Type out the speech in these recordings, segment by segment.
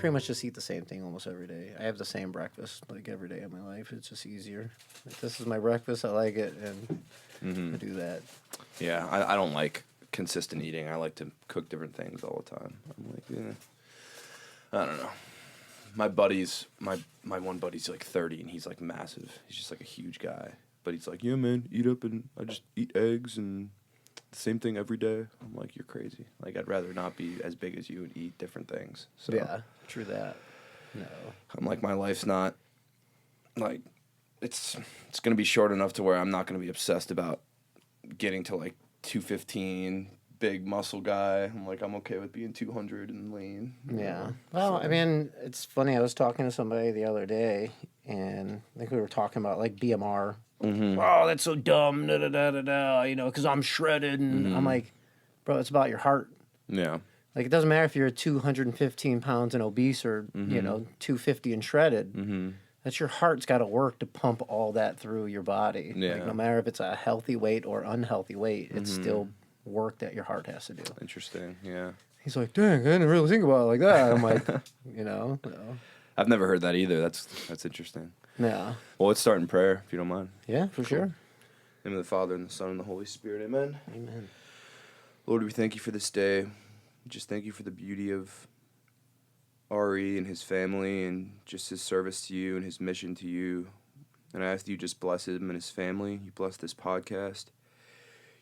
pretty much just eat the same thing almost every day. I have the same breakfast like every day of my life. It's just easier. Like, this is my breakfast. I like it, and I do that. Yeah, I don't like consistent eating. I like to cook different things all the time. I'm like, I don't know. My buddy's my one buddy's like 30 and he's like massive. He's just like a huge guy. But he's like, yeah, man, eat up and I just eat eggs and the same thing every day. I'm like, you're crazy. Like, I'd rather not be as big as you and eat different things. So Yeah, true that. No. I'm like, my life's not like it's gonna be short enough to where I'm not gonna be obsessed about getting to like 215, big muscle guy. I'm like, I'm okay with being 200 and lean. Yeah. Well, I mean, it's funny. I was talking to somebody the other day, and I think we were talking about like BMR. Oh, that's so dumb. Da da da da da. You know, because I'm shredded, and I'm like, bro, it's about your heart. Yeah. Like, it doesn't matter if you're 215 pounds and obese or, 250 and shredded. That's your heart's got to work to pump all that through your body. Yeah. Like, no matter if it's a healthy weight or unhealthy weight, it's still work that your heart has to do. Interesting. Yeah. He's like, dang, I didn't really think about it like that. I'm like, no. I've never heard that either. That's interesting. Yeah. Well, let's start in prayer, if you don't mind. Yeah, for sure. In the name of the Father, and the Son, and the Holy Spirit. Amen. Amen. Lord, we thank you for this day. We just thank you for the beauty of Ari and his family and just his service to you and his mission to you. And I ask that you just bless him and his family. You bless this podcast.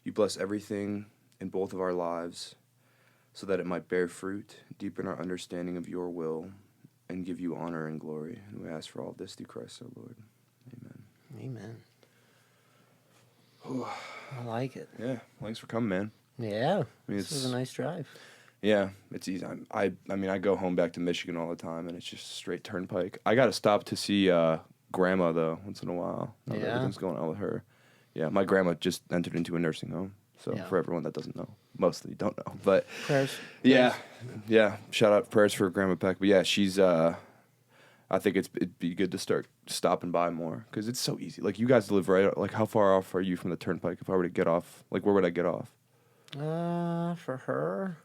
You bless everything in both of our lives so that it might bear fruit, deepen our understanding of your will, and give you honor and glory. And we ask for all of this through Christ our Lord. Amen. Amen. I like it. Yeah, thanks for coming, man. Yeah. mean, This was a nice drive. Yeah, it's easy. I mean, I go home back to Michigan all the time, and it's just a straight turnpike. I got to stop to see Grandma, though, once in a while. Now that everything's going on with her. Yeah, my grandma just entered into a nursing home. So for everyone that doesn't know, mostly don't know. But Prayers. Yeah. Shout out prayers for Grandma Peck. But yeah, she's. I think it'd be good to start stopping by more because it's so easy. Like, you guys live right. Like, how far off are you from the turnpike? If I were to get off, like, where would I get off? For her.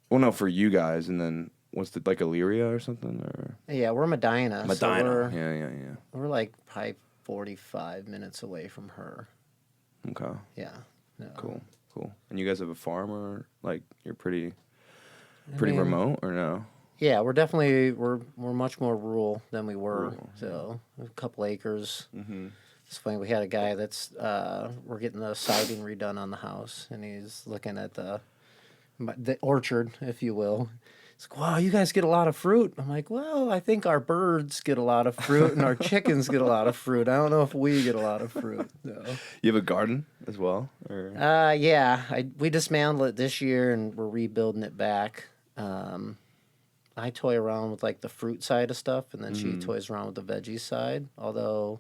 Well, no, for you guys, and then what's the like Elyria or something or? Yeah, we're Medina. Medina. So Yeah. we're like probably 45 minutes away from her. Okay. Yeah. No. Cool. And you guys have a farm or like you're pretty remote or no? Yeah, we're definitely we're much more rural than we were. Rural, So a couple acres. Mm-hmm. It's funny. We had a guy that's we're getting the siding redone on the house, and he's looking at the orchard, if you will. It's like, wow, you guys get a lot of fruit. I'm like, well, I think our birds get a lot of fruit and our chickens get a lot of fruit. I don't know if we get a lot of fruit. So. You have a garden as well? Or? Yeah. We dismantled it this year and we're rebuilding it back. I toy around with like the fruit side of stuff, and then she toys around with the veggie side. Although,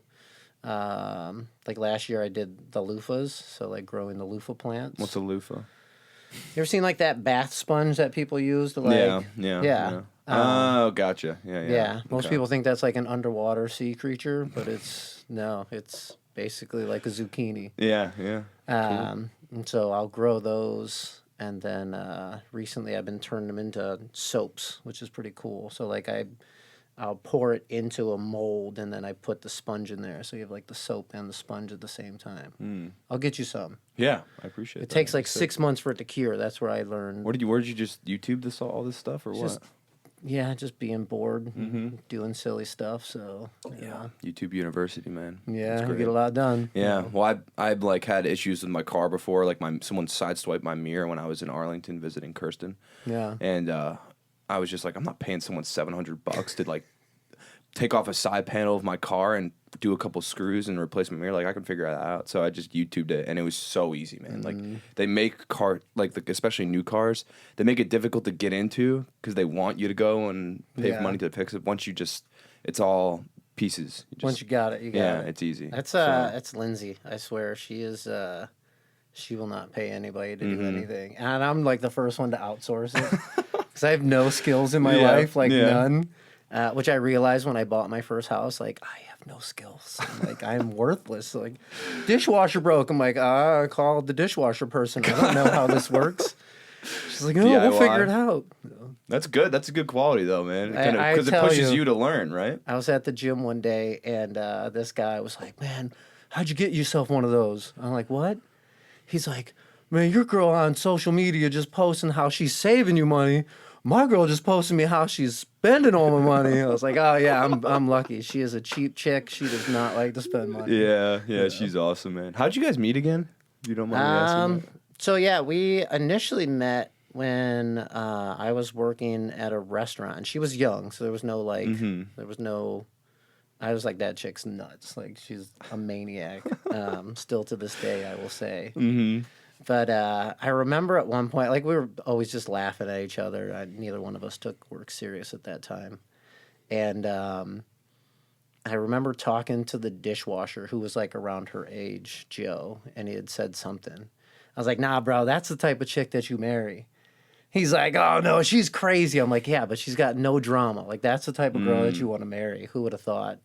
like last year I did the loofahs, so like growing the loofah plants. What's a loofah? You ever seen like that bath sponge that people use to like? Yeah. Oh, gotcha. Yeah. Most people think that's like an underwater sea creature, but it's basically like a zucchini. Yeah. And so I'll grow those, and then recently I've been turning them into soaps, which is pretty cool. So like I'll pour it into a mold, and then I put the sponge in there. So you have like the soap and the sponge at the same time. I'll get you some. Yeah, I appreciate it. It takes like 6 months for it to cure. That's where I learned. Where did you just YouTube all this stuff or what? Just being bored, doing silly stuff. So yeah, YouTube University, man. Yeah, we get a lot done. Yeah, well, I like had issues with my car before. Like someone sideswiped my mirror when I was in Arlington visiting Kirsten. Yeah, and I was just like, I'm not paying someone $700 to like take off a side panel of my car and do a couple screws and replace my mirror. Like, I can figure that out. So I just YouTubed it, and it was so easy, man. Like, they make especially new cars, they make it difficult to get into because they want you to go and pay money to fix it. Once it's all pieces. Once you got it, you got it. It's easy. That's Lindsay. I swear, she is. She will not pay anybody to do anything, and I'm like the first one to outsource it because I have no skills in my life, none. Which I realized when I bought my first house, like, I have no skills. Like, I'm worthless. Like, dishwasher broke. I'm like, I called the dishwasher person. I don't know how this works. She's like, "Oh, we'll figure DIY. it out." That's good. That's a good quality though, man. I Because it tell pushes you. you to learn, right? I was at the gym one day, and this guy was like, "Man, how'd you get yourself one of those?" I'm like, "What?" He's like, "Man, your girl on social media just posting how she's saving you money. My girl just posting me how she's spending all my money." I was like, "Oh yeah, I'm lucky. She is a cheap chick. She does not like to spend money." Yeah, she's awesome, man. How'd you guys meet again? If you don't mind me asking that. So yeah, we initially met when I was working at a restaurant, and she was young, so there was no like, there was no. I was like, that chick's nuts. Like, she's a maniac. Still to this day, I will say. But I remember at one point, like, we were always just laughing at each other. Neither one of us took work serious at that time. And I remember talking to the dishwasher who was like around her age, Joe, and he had said something. I was like, "Nah, bro, that's the type of chick that you marry." He's like, "Oh, no, she's crazy." I'm like, "Yeah, but she's got no drama. Like, that's the type of girl that you want to marry." Who would have thought,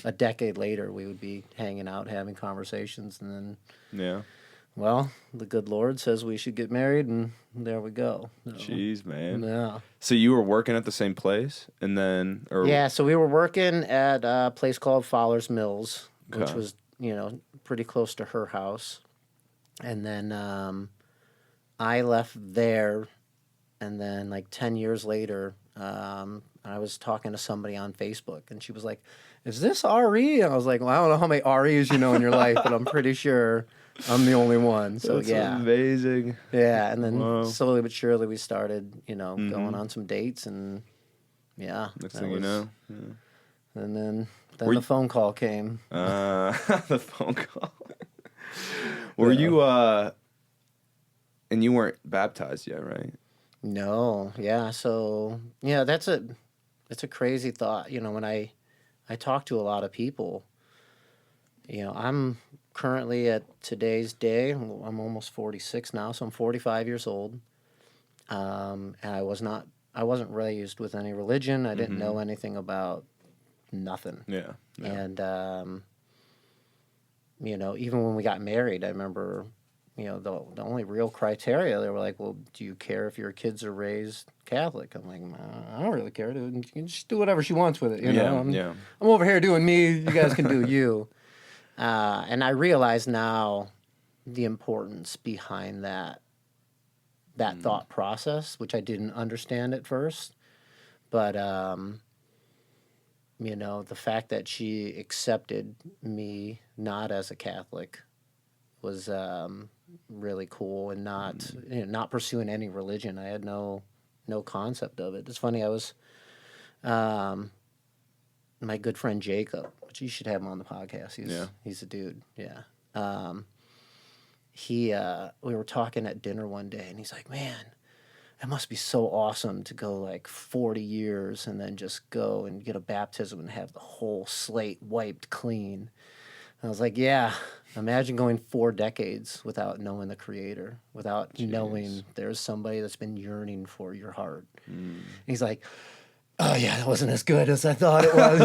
a decade later we would be hanging out, having conversations, and then, Yeah. well, the good Lord says we should get married, and there we go. So, Jeez, man. yeah. So you were working at the same place, and then, or Yeah, so we were working at a place called Fowler's Mills, which Okay. was, pretty close to her house. And then I left there, and then like 10 years later, I was talking to somebody on Facebook, and she was like, "Is this RE?" And I was like, "Well, I don't know how many REs you know in your life, but I'm pretty sure I'm the only one." So That's yeah. amazing. Yeah, and then Wow. slowly but surely we started, going on some dates, and yeah. Next that thing you was- know, And then Were the you- phone call came. the phone call. Were you and you weren't baptized yet, right? No, yeah. So yeah, it's a crazy thought. When I talk to a lot of people, I'm currently at today's day. I'm almost 46 now, so I'm 45 years old. And I wasn't raised with any religion. I didn't know anything about nothing. Yeah. And even when we got married, I remember, the only real criteria, they were like, "Well, do you care if your kids are raised Catholic?" I'm like, "I don't really care. Dude. You can just do whatever she wants with it. Yeah. I'm over here doing me. You guys can do you." And I realize now the importance behind that thought process, which I didn't understand at first. But the fact that she accepted me not as a Catholic was really cool, and not pursuing any religion. I had no concept of it. It's funny. I was my good friend Jacob, which you should have him on the podcast. He's a dude. Yeah. We were talking at dinner one day, and he's like, "Man, it must be so awesome to go like 40 years and then just go and get a baptism and have the whole slate wiped clean." And I was like, "Yeah, imagine going 4 decades without knowing the Creator, without knowing there's somebody that's been yearning for your heart." And he's like, "Oh yeah, that wasn't as good as I thought it was."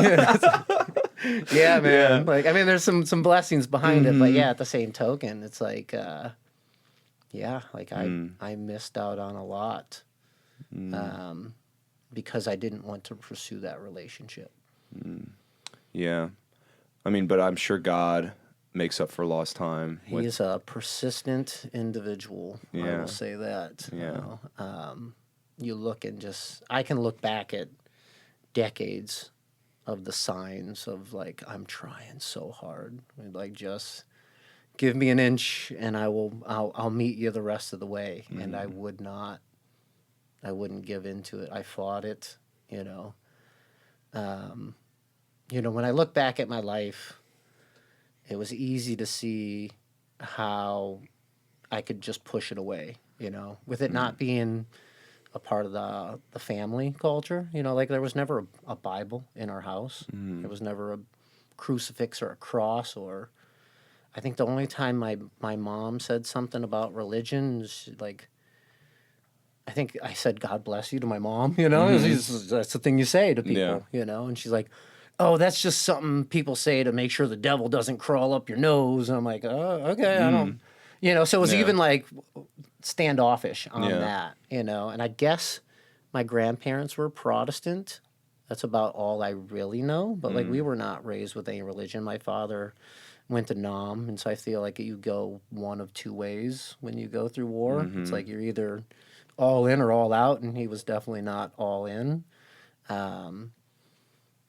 Yeah, man. Yeah. Like, I mean, there's some blessings behind it, but yeah, at the same token, it's like, yeah, like I missed out on a lot, because I didn't want to pursue that relationship. Yeah. I mean, but I'm sure God makes up for lost time. He is a persistent individual. I Yeah. will say that. Yeah. You look and I can look back at decades of the signs of like, I'm trying so hard. Like, just give me an inch and I'll meet you the rest of the way. And I wouldn't give into it. I fought it, when I look back at my life, it was easy to see how I could just push it away, with it not being a part of the family culture. Like, there was never a Bible in our house. There was never a crucifix or a cross, or I think the only time my mom said something about religion is like, I think I said "God bless you" to my mom. That's the thing you say to people. And she's like, "Oh, that's just something people say to make sure the devil doesn't crawl up your nose." And I'm like, "Oh, okay, I don't." So it was Yeah. even like standoffish on Yeah. that, and I guess my grandparents were Protestant. That's about all I really know. But like we were not raised with any religion. My father went to Nam, and so I feel like you go one of two ways when you go through war. It's like you're either all in or all out, and he was definitely not all in. Um,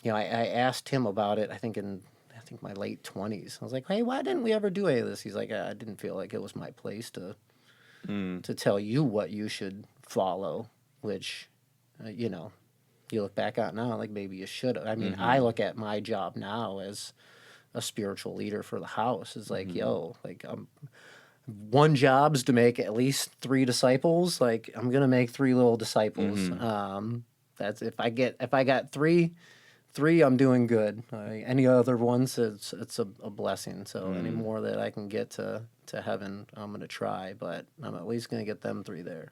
I asked him about it. I think my late 20s. I was like, hey, why didn't we ever do any of this? He's like, I didn't feel like it was my place to tell you what you should follow, which, you look back at now, like maybe you should. I mean, I look at my job now as a spiritual leader for the house. It's like, yo, like one job's to make at least 3 disciples. Like I'm gonna make 3 little disciples. That's if I got three, I'm doing good. Any other ones, it's a blessing. So any more that I can get to heaven, I'm gonna try. But I'm at least gonna get them 3 there.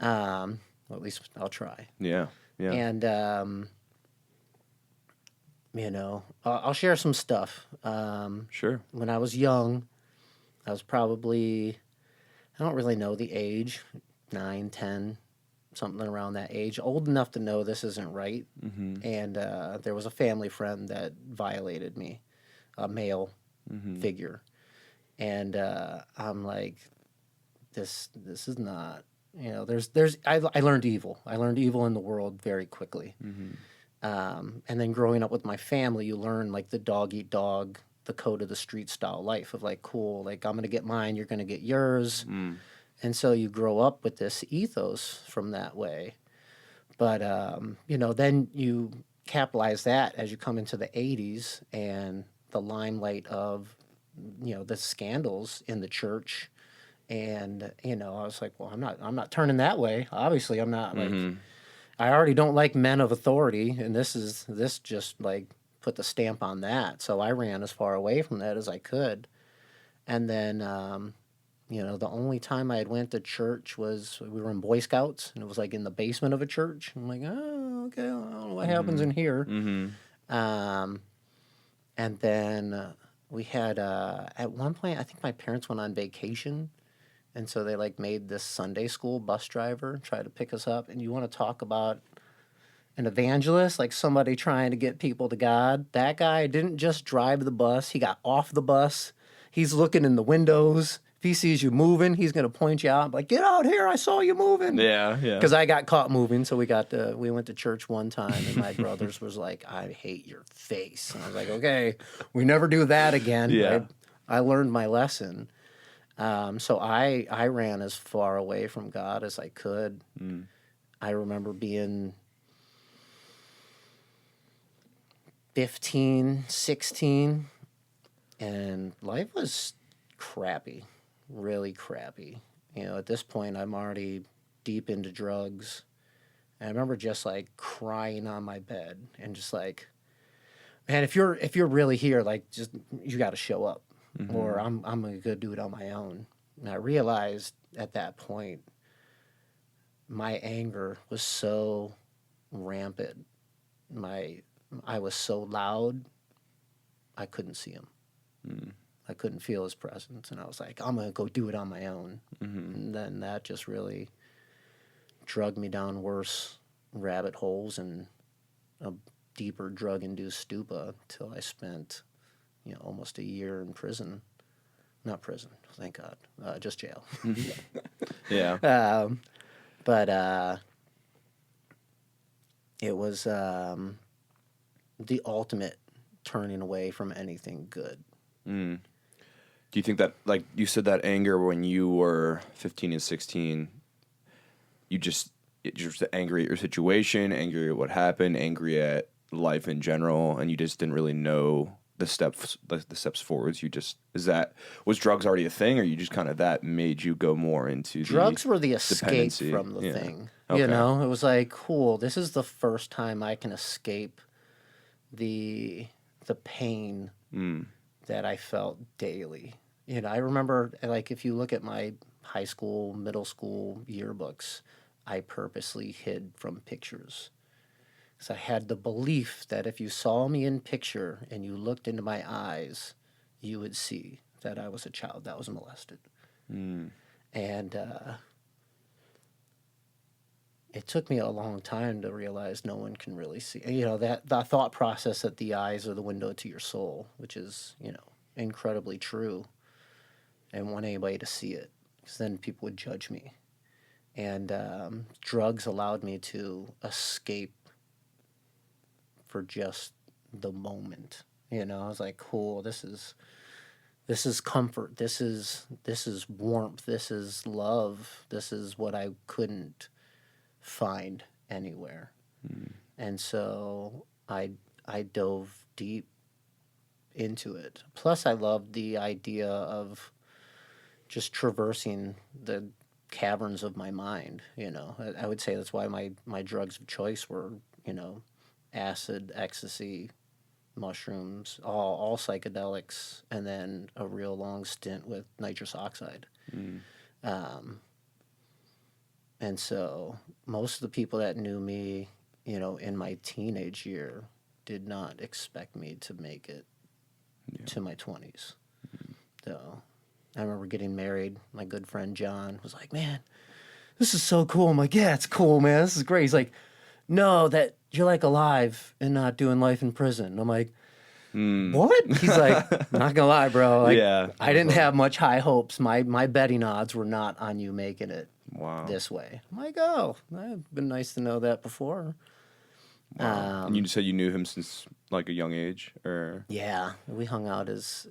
Or at least I'll try. Yeah. Yeah. And I'll share some stuff. Sure. When I was young, I was probably, I don't really know the age, 9, 10, something around that age, old enough to know this isn't right. And there was a family friend that violated me, a male figure. And I'm like, this is not, I learned evil. I learned evil in the world very quickly. And then growing up with my family, you learn like the dog eat dog, the code of the street style life of like, cool, like I'm going to get mine, you're going to get yours. And so you grow up with this ethos from that way. But, then you capitalize that as you come into the 80s and the limelight of, the scandals in the church. And, I was like, well, I'm not turning that way. Obviously, I'm not like, I already don't like men of authority. And this just like put the stamp on that. So I ran as far away from that as I could. And then, the only time I had went to church was we were in Boy Scouts, and it was like in the basement of a church. I'm like, oh, okay, I don't know what happens in here. Um, and then we had at one point, I think my parents went on vacation, and so they like made this Sunday school bus driver try to pick us up. And you want to talk about an evangelist, like somebody trying to get people to God? That guy didn't just drive the bus; he got off the bus. He's looking in the windows. If he sees you moving, he's going to point you out, like, get out here, I saw you moving. Yeah. Yeah. Because I got caught moving, so we went to church one time, and my brothers was like, I hate your face. And I was like, okay, we never do that again. Yeah. I learned my lesson. So I ran as far away from God as I could. I remember being 15, 16, and life was crappy, really crappy. At this point, I'm already deep into drugs. And I remember just like crying on my bed and just like, man, if you're really here, like just you got to show up, or I'm gonna go do it on my own. And I realized at that point, my anger was so rampant. I was so loud, I couldn't see him. I couldn't feel his presence, and I was like, I'm gonna go do it on my own. And then that just really drug me down worse rabbit holes and a deeper drug-induced stupa till I spent, almost a year in prison. Not prison, thank God, just jail. Yeah. But it was the ultimate turning away from anything good. Do you think that, like you said, that anger when you were 15 and 16, you're just angry at your situation, angry at what happened, angry at life in general, and you just didn't really know the steps forwards? Was drugs already a thing, or you just kind of that made you go more into Drugs were the escape dependency? from the Yeah. thing. Okay. It was like, cool, this is the first time I can escape the pain that I felt daily. I remember, like, if you look at my high school, middle school yearbooks, I purposely hid from pictures. Because I had the belief that if you saw me in picture and you looked into my eyes, you would see that I was a child that was molested. Mm. And it took me a long time to realize no one can really see. That the thought process that the eyes are the window to your soul, which is, incredibly true. I didn't want anybody to see it because then people would judge me. And drugs allowed me to escape for just the moment. I was like, cool, this is comfort. This is warmth. This is love. This is what I couldn't find anywhere. And so I dove deep into it. Plus I loved the idea of just traversing the caverns of my mind. I would say that's why my drugs of choice were, acid, ecstasy, mushrooms, all psychedelics, and then a real long stint with nitrous oxide. And so most of the people that knew me, in my teenage year did not expect me to make it to my 20s. So I remember getting married. My good friend John was like, man, this is so cool. I'm like, yeah, it's cool, man. This is great. He's like, no, that you're like alive and not doing life in prison. I'm like, what? He's like, not gonna lie, bro. Like, Yeah. I didn't have much high hopes. My betting odds were not on you making it Wow. this way. I'm like, oh, it'd been nice to know that before. Wow. And you said you knew him since like a young age, or? Yeah, we hung out as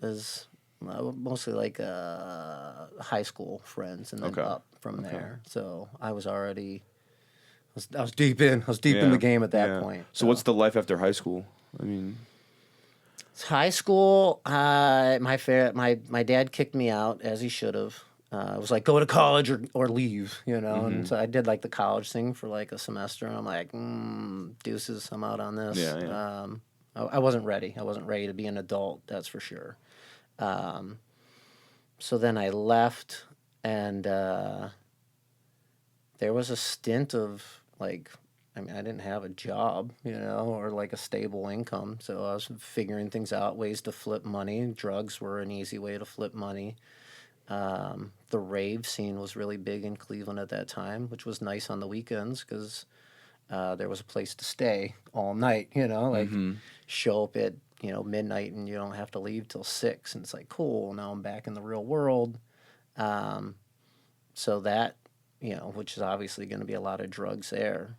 mostly like high school friends, and then up from there. So I was already, I was deep in. I was deep in the game at that point. So what's the life after high school? I mean, high school, my dad kicked me out, as he should have. It was like, go to college or leave, And so I did like the college thing for like a semester, and I'm like, deuces, I'm out on this. Yeah. I wasn't ready. I wasn't ready to be an adult, that's for sure. So then I left, and there was a stint of like, I didn't have a job, or like a stable income. So I was figuring things out, ways to flip money. Drugs were an easy way to flip money. The rave scene was really big in Cleveland at that time, which was nice on the weekends because there was a place to stay all night, like show up at, midnight and you don't have to leave till 6. And it's like, cool, now I'm back in the real world. So that, which is obviously going to be a lot of drugs there,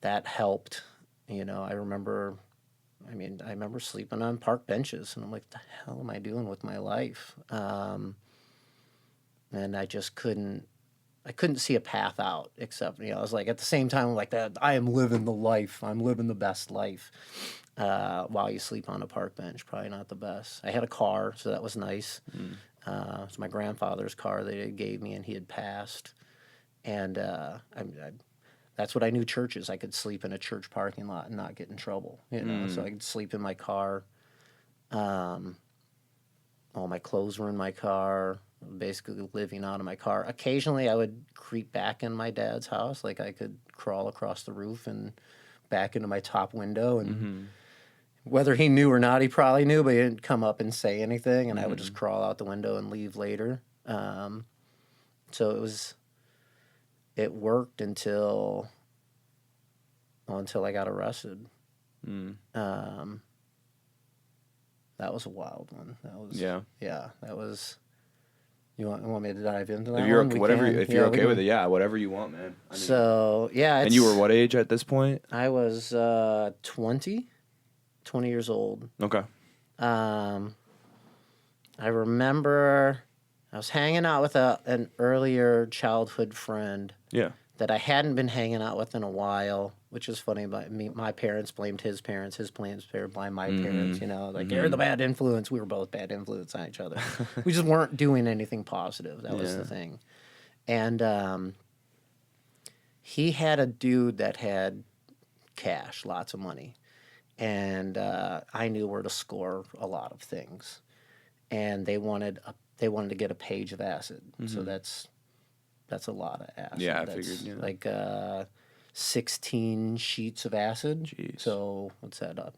that helped. I remember sleeping on park benches, and I'm like, the hell am I doing with my life? And I just couldn't see a path out, except, I was like, at the same time, I'm like, that I am living the life. I'm living the best life. While you sleep on a park bench, probably not the best. I had a car, so that was nice. It's my grandfather's car they gave me, and he had passed. And that's what I knew churches. I could sleep in a church parking lot and not get in trouble, So I could sleep in my car. All my clothes were in my car, basically living out of my car. Occasionally I would creep back in my dad's house. Like I could crawl across the roof and back into my top window. And whether he knew or not, he probably knew, but he didn't come up and say anything. And I would just crawl out the window and leave later. So it worked until I got arrested. That was a wild one. That was that was. You want me to dive into that? If you're one? if you're okay with it, whatever you want, man. So yeah, and you were what age at this point? I was 20 years old. Okay. I remember I was hanging out with an earlier childhood friend. Yeah. That I hadn't been hanging out with in a while, which is funny. But my parents blamed his parents blamed my parents. They're the bad influence. We were both bad influence on each other. We just weren't doing anything positive. That was the thing. And he had a dude that had cash, lots of money, and I knew where to score a lot of things. And they wanted to get a page of acid, so that's a lot of acid. Yeah, I that's figured. Like 16 sheets of acid. Jeez. So what's that up?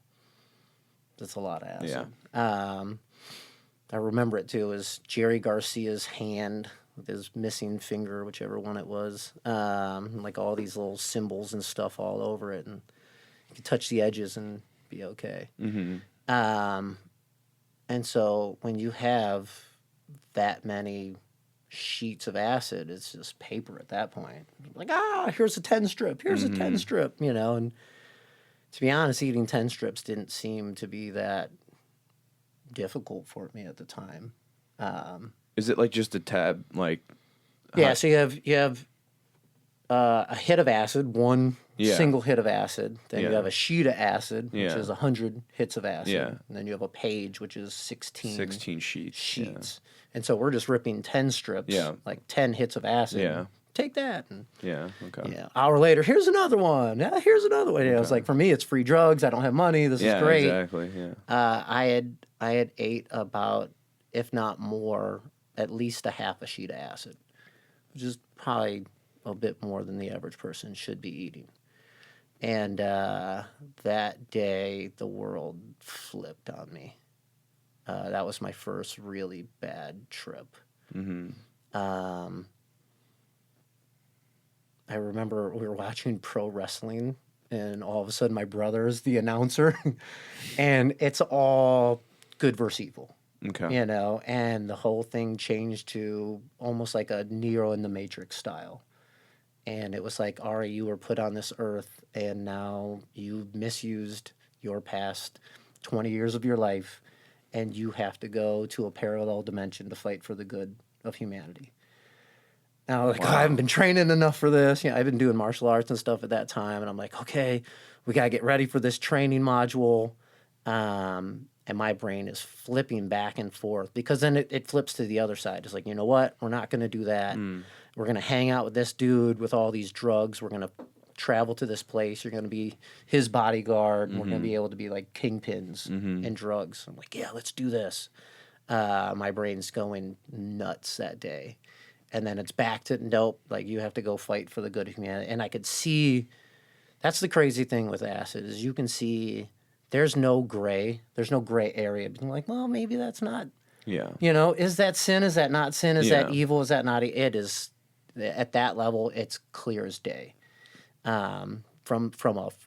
That's a lot of acid. Yeah. I remember it too. It was Jerry Garcia's hand with his missing finger, whichever one it was. Like all these little symbols and stuff all over it, and you could touch the edges and be okay. Mm-hmm. Um, and so when you have that many sheets of acid, it's just paper at that point. Like, here's a 10 strip, here's a 10 strip, and to be honest, eating 10 strips didn't seem to be that difficult for me at the time. Is it like just a tab? Like, Yeah, so you have a hit of acid, one Yeah. single hit of acid. Then you Yeah. have a sheet of acid, which Yeah. is 100 hits of acid. Yeah. And then you have a page, which is 16 16 sheets. sheets. And so we're just ripping 10 strips, Yeah. like 10 hits of acid. Yeah. Take that. And Yeah. Okay. yeah, hour later, here's another one. Yeah, here's another one. I was like, for me, it's free drugs. I don't have money. This Yeah. is great. Exactly. Yeah. I had ate about, if not more, at least a half a sheet of acid, which is probably a bit more than the average person should be eating. And that day, the world flipped on me. That was my first really bad trip. Mm-hmm. I remember we were watching pro wrestling, and all of a sudden, my brother is the announcer, and it's all good versus evil. Okay. And the whole thing changed to almost like a Neo in the Matrix style. And it was like, Ari, you were put on this earth, and now you've misused your past 20 years of your life, and you have to go to a parallel dimension to fight for the good of humanity. Now, like, I haven't been training enough for this. I've been doing martial arts and stuff at that time, and I'm like, okay, we got to get ready for this training module. And my brain is flipping back and forth because then it flips to the other side. It's like, you know what? We're not going to do that. We're going to hang out with this dude with all these drugs. We're going to travel to this place. You're going to be his bodyguard. And we're going to be able to be like kingpins and drugs. I'm like, yeah, let's do this. My brain's going nuts that day. And then it's back to, nope, like you have to go fight for the good of humanity. And I could see, that's the crazy thing with acid, is you can see there's no gray area. Being like, well, maybe that's not, Yeah. Is that sin? Is that not sin? Is that Yeah. evil? Is that not? It is, at that level, it's clear as day. From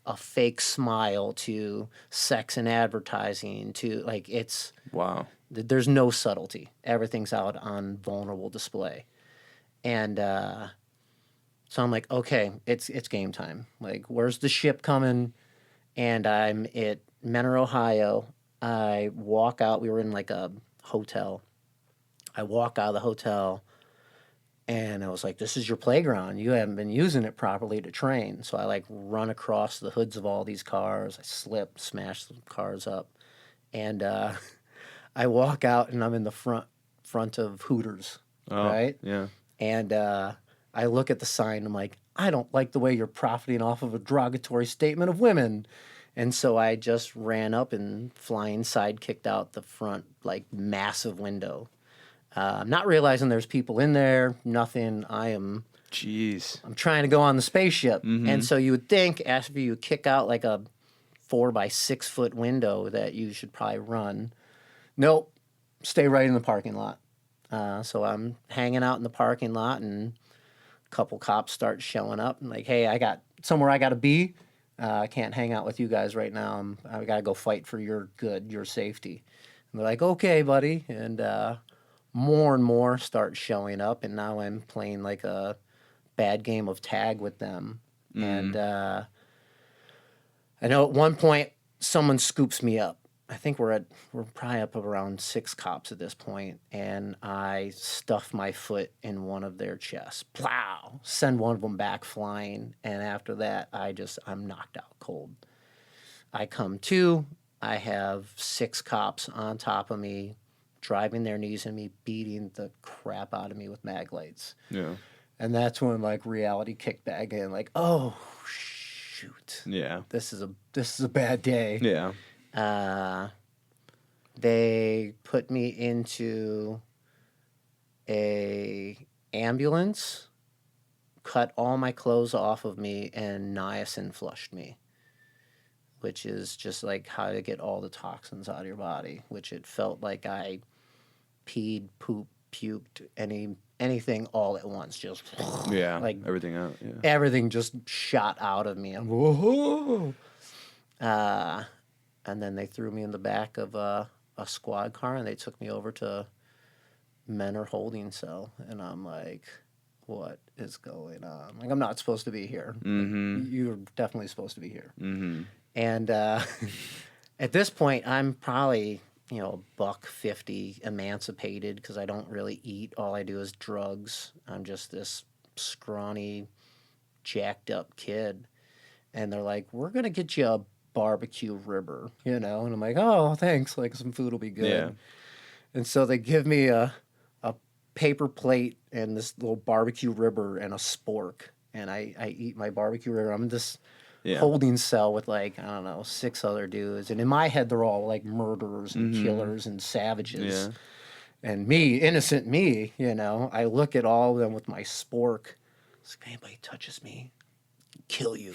a fake smile to sex and advertising to like, it's, Wow. there's no subtlety. Everything's out on vulnerable display. And so I'm like, okay, it's game time. Like, where's the ship coming? And I'm at Menor, Ohio. I walk out. We were in like a hotel. I walk out of the hotel, and I was like, this is your playground. You haven't been using it properly to train. So I like run across the hoods of all these cars. I slip, smash the cars up. And I walk out, and I'm in the front of Hooters, right? Yeah. And I look at the sign. I'm like, I don't like the way you're profiting off of a derogatory statement of women. And so I just ran up and flying side kicked out the front, like, massive window. Not realizing there's people in there, nothing. Jeez. I'm trying to go on the spaceship. And so you would think after you kick out like a 4 by 6 foot window that you should probably run. Nope. Stay right in the parking lot. So I'm hanging out in the parking lot, and a couple cops start showing up and like, hey, I got somewhere I got to be. I can't hang out with you guys right now. I got to go fight for your good, your safety. And they're like, okay, buddy. And more and more start showing up, and now I'm playing like a bad game of tag with them. And I know at one point someone scoops me up. I think we're probably up around 6 cops at this point, and I stuff my foot in one of their chests. Plow! Send one of them back flying, and after that, I'm knocked out cold. I come to, I have 6 cops on top of me, driving their knees in me, beating the crap out of me with mag lights. Yeah. And that's when like reality kicked back in, like, oh shoot, Yeah. this is a bad day. Yeah. They put me into a ambulance, cut all my clothes off of me, and niacin flushed me, which is just like how to get all the toxins out of your body, which it felt like I peed, pooped, puked, anything all at once. Just Yeah. like Everything out. Yeah. everything just shot out of me. I'm, whoa. And then they threw me in the back of a squad car and they took me over to Menor holding cell. And I'm like, what is going on? Like, I'm not supposed to be here. Mm-hmm. Like, you're definitely supposed to be here. Mm-hmm. And at this point, I'm probably, $150 emancipated because I don't really eat. All I do is drugs. I'm just this scrawny, jacked up kid. And they're like, we're going to get you a barbecue ribber, And I'm like, oh, thanks. Like, some food will be good. Yeah. And so they give me a paper plate and this little barbecue ribber and a spork. And I eat my barbecue ribber. I'm in this holding cell with, like, I don't know, 6 other dudes. And in my head, they're all like murderers and killers and savages. Yeah. And me, innocent me, I look at all of them with my spork. It's like, if anybody touches me, kill you.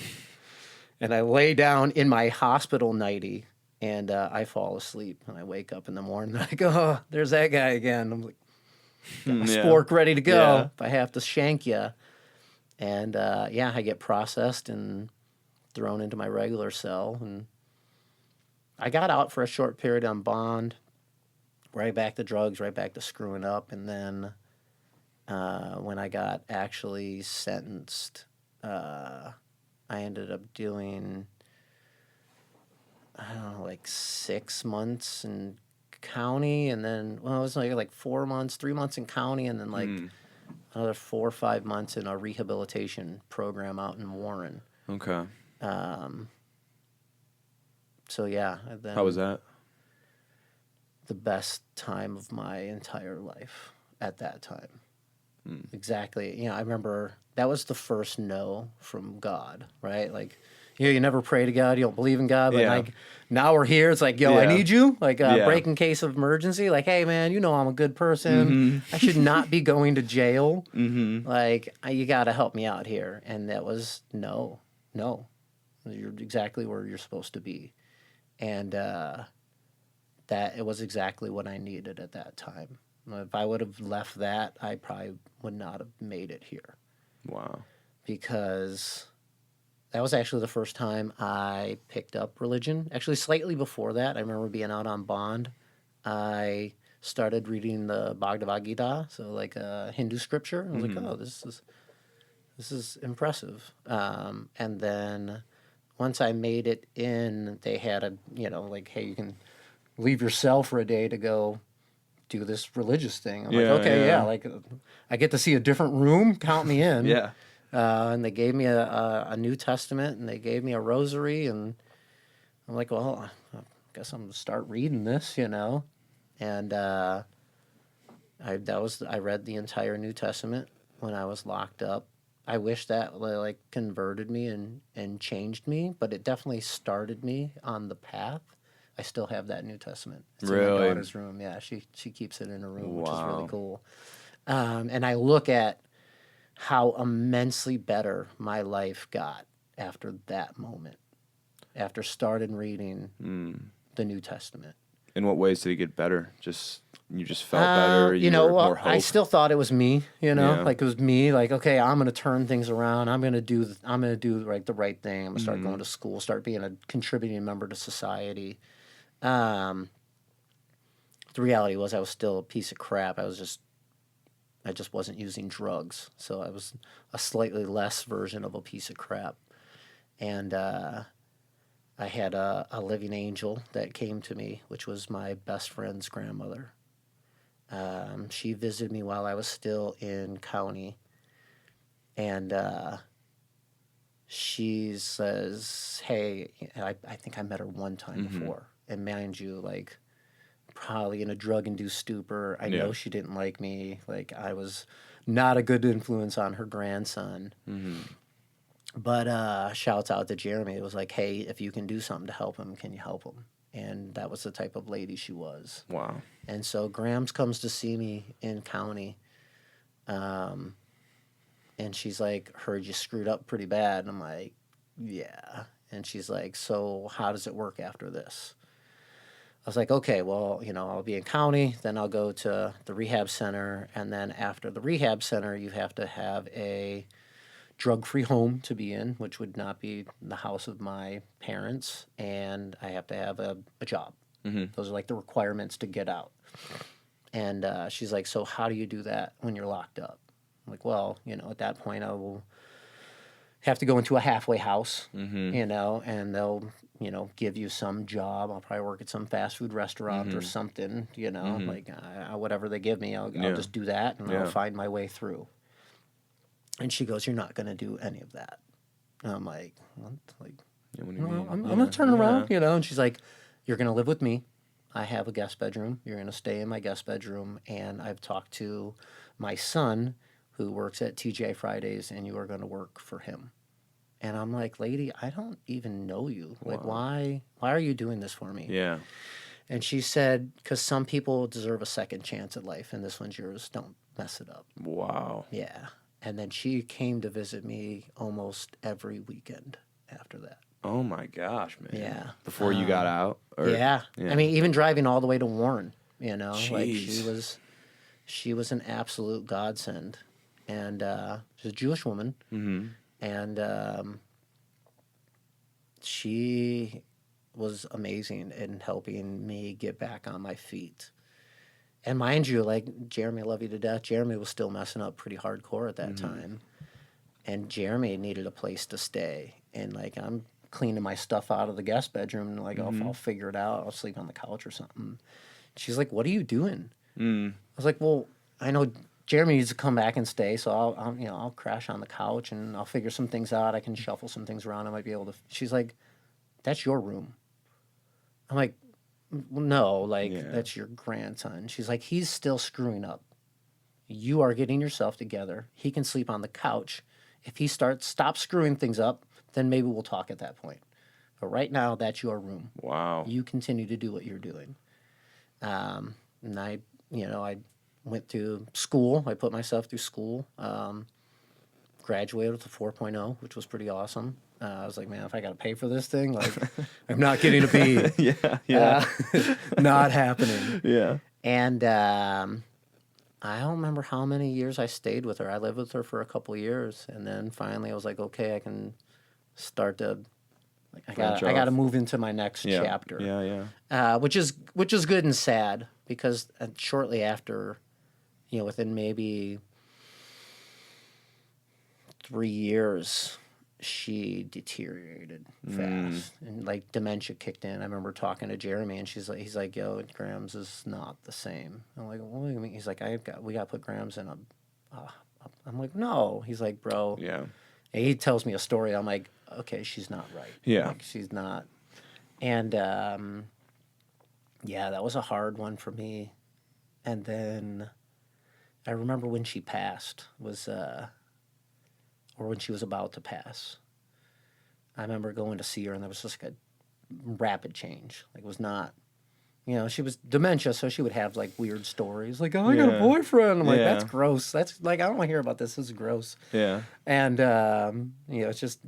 And I lay down in my hospital nightie and I fall asleep. And I wake up in the morning and I go, oh, there's that guy again. I'm like, got my spork ready to go if I have to shank you. And I get processed and thrown into my regular cell. And I got out for a short period on bond, right back to drugs, right back to screwing up. And then when I got actually sentenced, I ended up doing, I don't know, like 6 months in county, and then, well, it was like 4 months, 3 months in county, and then like another 4 or 5 months in a rehabilitation program out in Warren. Okay. So yeah. Then How was that? The best time of my entire life at that time. Exactly. I remember that was the first no from God, right? Like, you never pray to God, you don't believe in God, but like now we're here. It's like, yo, I need you. Like, break in case of emergency. Like, hey, man, I'm a good person. I should not be going to jail. Like, you got to help me out here. And that was no. You're exactly where you're supposed to be. And that it was exactly what I needed at that time. If I would have left that, I probably would not have made it here. Wow. Because that was actually the first time I picked up religion. Actually, slightly before that, I remember being out on bond. I started reading the Bhagavad Gita, so like a Hindu scripture. I was like, oh, this is impressive. And then once I made it in, they had a, like, hey, you can leave your cell for a day to go do this religious thing. I'm like, okay, like, I get to see a different room, count me in. Yeah. And they gave me a New Testament, and they gave me a rosary, and I'm like, well, I guess I'm going to start reading this, And I read the entire New Testament when I was locked up. I wish that like converted me and changed me, but it definitely started me on the path. I still have that New Testament. It's in my daughter's room. Yeah, she keeps it in her room, which is really cool. And I look at how immensely better my life got after that moment, after started reading the New Testament. In what ways did it get better? You just felt better. You were more hope. I still thought it was me. Like it was me. Like, okay, I'm gonna turn things around. I'm gonna do like the right thing. I'm gonna start going to school. Start being a contributing member to society. The reality was I was still a piece of crap. I just wasn't using drugs, so I was a slightly less version of a piece of crap. And I had a living angel that came to me, which was my best friend's grandmother. She visited me while I was still in county, and she says, hey, I think I met her one time before. And mind you, like, probably in a drug-induced stupor. I know she didn't like me. Like, I was not a good influence on her grandson. But shouts out to Jeremy. It was like, hey, if you can do something to help him, can you help him? And that was the type of lady she was. Wow. And so Grams comes to see me in county. And she's like, heard you screwed up pretty bad. And I'm like, yeah. And she's like, so how does it work after this? I was like, okay, well, I'll be in county, then I'll go to the rehab center, and then after the rehab center, you have to have a drug-free home to be in, which would not be the house of my parents, and I have to have a job. Those are like the requirements to get out. And she's like, so how do you do that when you're locked up? I'm like, well, at that point I will have to go into a halfway house, and they'll, give you some job. I'll probably work at some fast food restaurant or something, like whatever they give me, I'll just do that and I'll find my way through. And she goes, you're not going to do any of that. And I'm like, what? Like, What do you mean? I'm going to turn around, and she's like, you're going to live with me. I have a guest bedroom. You're going to stay in my guest bedroom. And I've talked to my son who works at TGI Fridays, and you are going to work for him. And I'm like, lady, I don't even know you. Like, why are you doing this for me? Yeah. And she said, because some people deserve a second chance at life, and this one's yours. Don't mess it up. Wow. Yeah. And then she came to visit me almost every weekend after that. Oh my gosh, man. Yeah. Before you got out? Or, yeah. I mean, even driving all the way to Warren, Jeez. like she was an absolute godsend. And she's a Jewish woman. Mm-hmm. And she was amazing in helping me get back on my feet. And mind you, like, Jeremy, I love you to death. Jeremy was still messing up pretty hardcore at that time. And Jeremy needed a place to stay. And, like, I'm cleaning my stuff out of the guest bedroom. And, like, I'll figure it out. I'll sleep on the couch or something. She's like, what are you doing? I was like, well, I know Jeremy needs to come back and stay. So I'll crash on the couch and I'll figure some things out. I can shuffle some things around. I might be able to. She's like, that's your room. I'm like, no, like, that's your grandson. She's like, he's still screwing up. You are getting yourself together. He can sleep on the couch. If he stops screwing things up, then maybe we'll talk at that point. But right now, that's your room. Wow. You continue to do what you're doing. And I went through school. I put myself through school. Graduated with a 4.0, which was pretty awesome. I was like, man, if I got to pay for this thing, like, I'm not getting a B. Not happening. Yeah. And I don't remember how many years I stayed with her. I lived with her for a couple years, and then finally I was like, okay, I can start to, like, I got to move into my next chapter. Yeah. Which is good and sad, because shortly after, within maybe 3 years, she deteriorated fast, and like dementia kicked in. I remember talking to Jeremy, and he's like, yo, Grams is not the same. I'm like, what do you mean? He's like, we got to put Grams in I'm like, no. He's like, bro. Yeah. And he tells me a story. I'm like, okay, she's not right. Yeah. Like, she's not. And that was a hard one for me. And then I remember when she passed or when she was about to pass. I remember going to see her, and there was just like a rapid change. Like, it was not, she was dementia, so she would have like weird stories, like, oh, I got a boyfriend. I'm like, that's gross. That's like, I don't want to hear about this. This is gross. Yeah. And it's just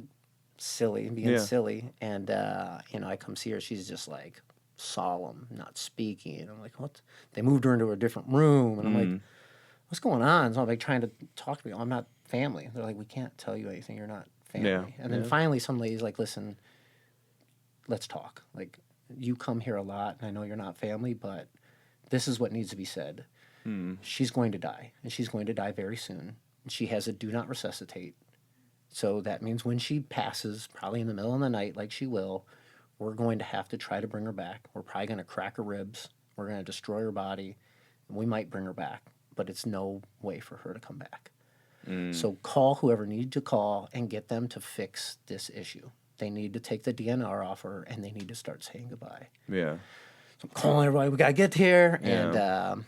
silly, being silly. And I come see her, she's just like solemn, not speaking. And I'm like, what? They moved her into a different room, and I'm like, what's going on? So I'm like trying to talk to me. I'm not family. They're like, we can't tell you anything. You're not family. Yeah. And then finally some lady's like, listen, let's talk. Like, you come here a lot, and I know you're not family, but this is what needs to be said. She's going to die, and she's going to die very soon. And she has a do not resuscitate. So that means when she passes, probably in the middle of the night, like she will, we're going to have to try to bring her back. We're probably going to crack her ribs. We're going to destroy her body. And we might bring her back, but it's no way for her to come back. So call whoever needs to call and get them to fix this issue. They need to take the DNR off her, and they need to start saying goodbye. Yeah. So I'm calling everybody, we got to get here, and,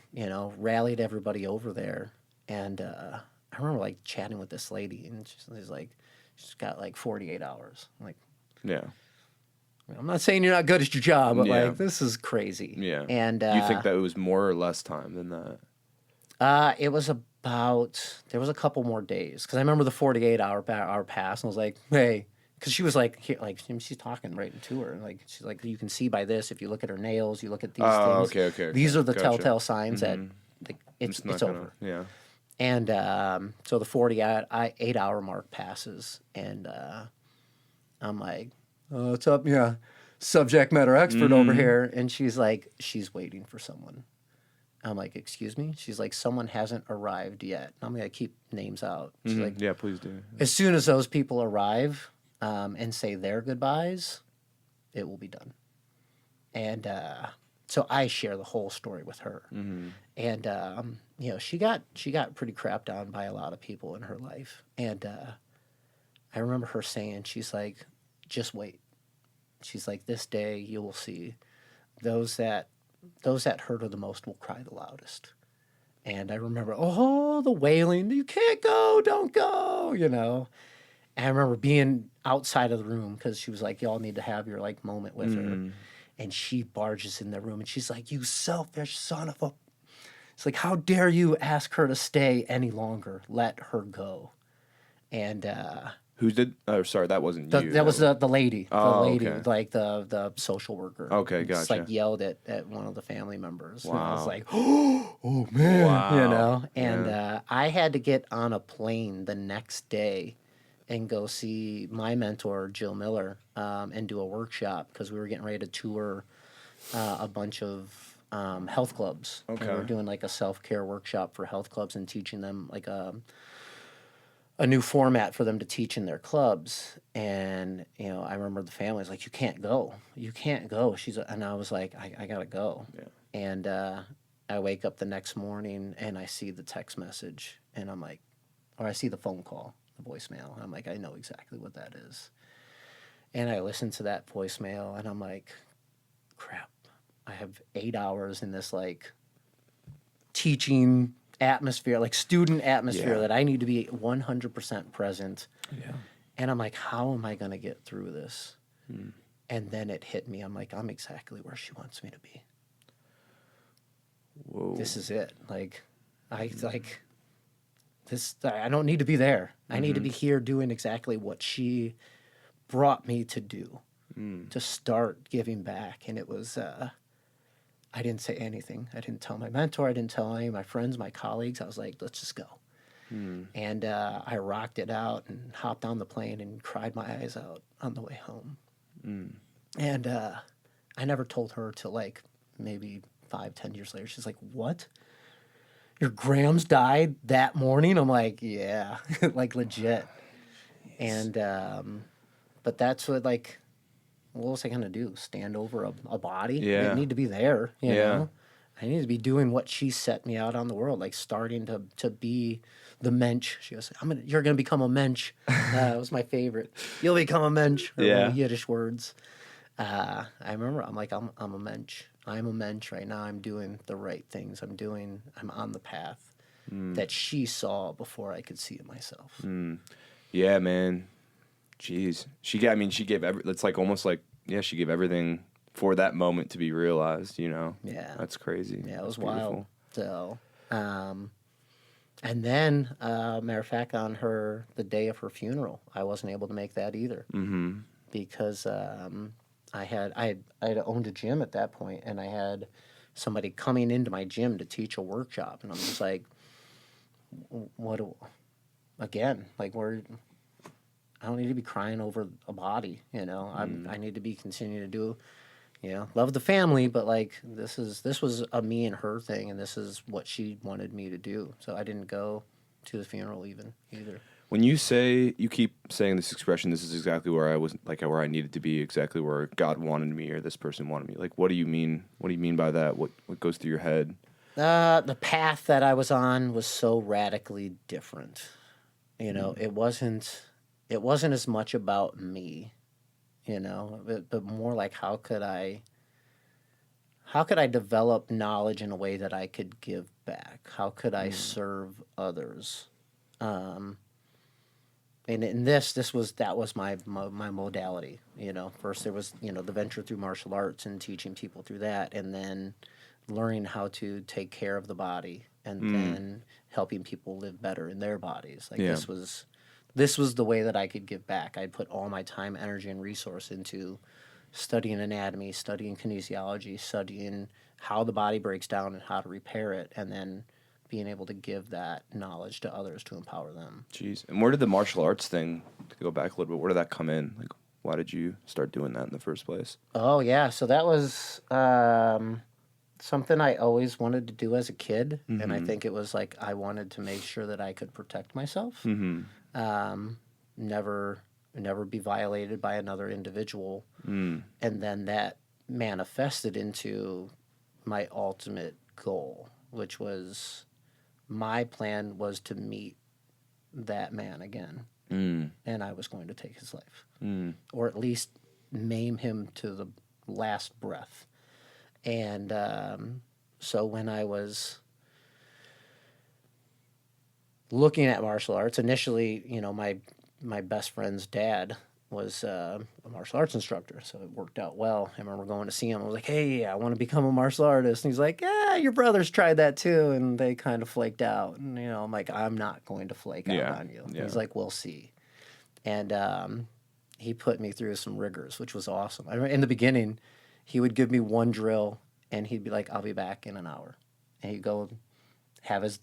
rallied everybody over there. And I remember, like, chatting with this lady, and she's like, she's got, like, 48 hours. I'm like, yeah. I'm not saying you're not good at your job, but, like, this is crazy. Yeah. And you think that it was more or less time than that? It was there was a couple more days, because I remember the 48 hour pass, and I was like, hey, because she was like, here, like she's talking right to her, like she's like, you can see by this if you look at her nails, you look at these Oh, things. okay. These are the Gotcha. telltale signs that like, It's not it's gonna. over. Yeah. And so the 8 hour mark passes, and I'm like, oh, what's up? Yeah, subject matter expert over here. And she's like, she's waiting for someone. I'm like, excuse me? She's like, someone hasn't arrived yet. I'm going to keep names out. She's like, Yeah, please do. as soon as those people arrive and say their goodbyes, it will be done. And so I share the whole story with her. And, you know, she got pretty crapped on by a lot of people in her life. And I remember her saying, she's like, just wait. She's like, this day you will see those that hurt her the most will cry the loudest. And I remember, oh, the wailing, you can't go, don't go, you know. And I remember being outside of the room because she was like, y'all need to have your like moment with her. And she barges in the room and she's like, you selfish son of a... It's like, how dare you ask her to stay any longer? Let her go. And Who did? Oh, sorry, that wasn't you. that was the lady. Oh, the lady, okay. like the social worker. Okay, Just gotcha. like yelled at one of the family members. And I was Wow. like, oh man, Wow. you know. And Yeah. I had to get on a plane the next day and go see my mentor Jill Miller and do a workshop because we were getting ready to tour a bunch of health clubs. And we were Okay. doing like a self-care workshop for health clubs and teaching them like a new format for them to teach in their clubs. And, you know, I remember the family was like, you can't go. You can't go. And I was like, I got to go. Yeah. And I wake up the next morning and I see the text message and I'm like, or I see the phone call, the voicemail. And I'm like, I know exactly what that is. And I listen to that voicemail and I'm like, crap, I have 8 hours in this like teaching atmosphere, like student atmosphere Yeah. that I need to be 100% present. Yeah. And I'm like, how am I going to get through this? And then it hit me. I'm like, I'm exactly where she wants me to be. Whoa. This is it. Like, I don't need to be there. I need to be here doing exactly what she brought me to do, to start giving back. And it was, I didn't say anything. I didn't tell my mentor. I didn't tell any of my friends, my colleagues. I was like, let's just go. And I rocked it out and hopped on the plane and cried my eyes out on the way home. And I never told her till like maybe 5-10 years later. She's like, what? Your Grams died that morning? I'm like, yeah, like legit. And, but that's what like, what was I going to do? Stand over a body? I Yeah. didn't need to be there, you Yeah. know? I need to be doing what she set me out on the world, like starting to be the mensch. She goes, you're going to become a mensch. That was my favorite. You'll become a mensch, or Yeah. Yiddish words. I remember I'm like, I'm a mensch. I'm a mensch right now. I'm doing the right things. I'm on the path that she saw before I could see it myself. Yeah, man. Jeez. She gave it's like almost like, yeah, she gave everything for that moment to be realized, you know? Yeah. That's crazy. Yeah, it That's was wild. So, and then, matter of fact, on the day of her funeral, I wasn't able to make that either. Because I had owned a gym at that point, and I had somebody coming into my gym to teach a workshop, and I'm just like, again, like I don't need to be crying over a body, you know. I need to be continuing to do, you know, love the family, but like this was a me and her thing, and this is what she wanted me to do. So I didn't go to the funeral either. When you keep saying this expression, this is exactly where I was, like where I needed to be, exactly where God wanted me or this person wanted me. Like, what do you mean? What do you mean by that? What goes through your head? The path that I was on was so radically different. You know, it wasn't as much about me, you know, but more like how could I develop knowledge in a way that I could give back? How could I serve others? And in that was my modality, you know. First there was, you know, the venture through martial arts and teaching people through that, and then learning how to take care of the body, and then helping people live better in their bodies. Like Yeah. this this was the way that I could give back. I'd put all my time, energy, and resource into studying anatomy, studying kinesiology, studying how the body breaks down and how to repair it, and then being able to give that knowledge to others to empower them. Jeez. And where did the martial arts thing, to go back a little bit, where did that come in? Like, why did you start doing that in the first place? Oh yeah, so that was something I always wanted to do as a kid, and I think it was like I wanted to make sure that I could protect myself, never be violated by another individual, and then that manifested into my ultimate goal, which was my plan was to meet that man again, and I was going to take his life, or at least maim him to the last breath. And so when I was looking at martial arts, initially, my best friend's dad was a martial arts instructor, so it worked out well. I remember going to see him. I was like, "Hey, I want to become a martial artist." And he's like, "Yeah, your brothers tried that too, and they kind of flaked out." And I'm like, "I'm not going to flake out on you." Yeah. He's like, "We'll see." And he put me through some rigors, which was awesome. I remember in the beginning, he would give me one drill, and he'd be like, "I'll be back in an hour," and he'd go have his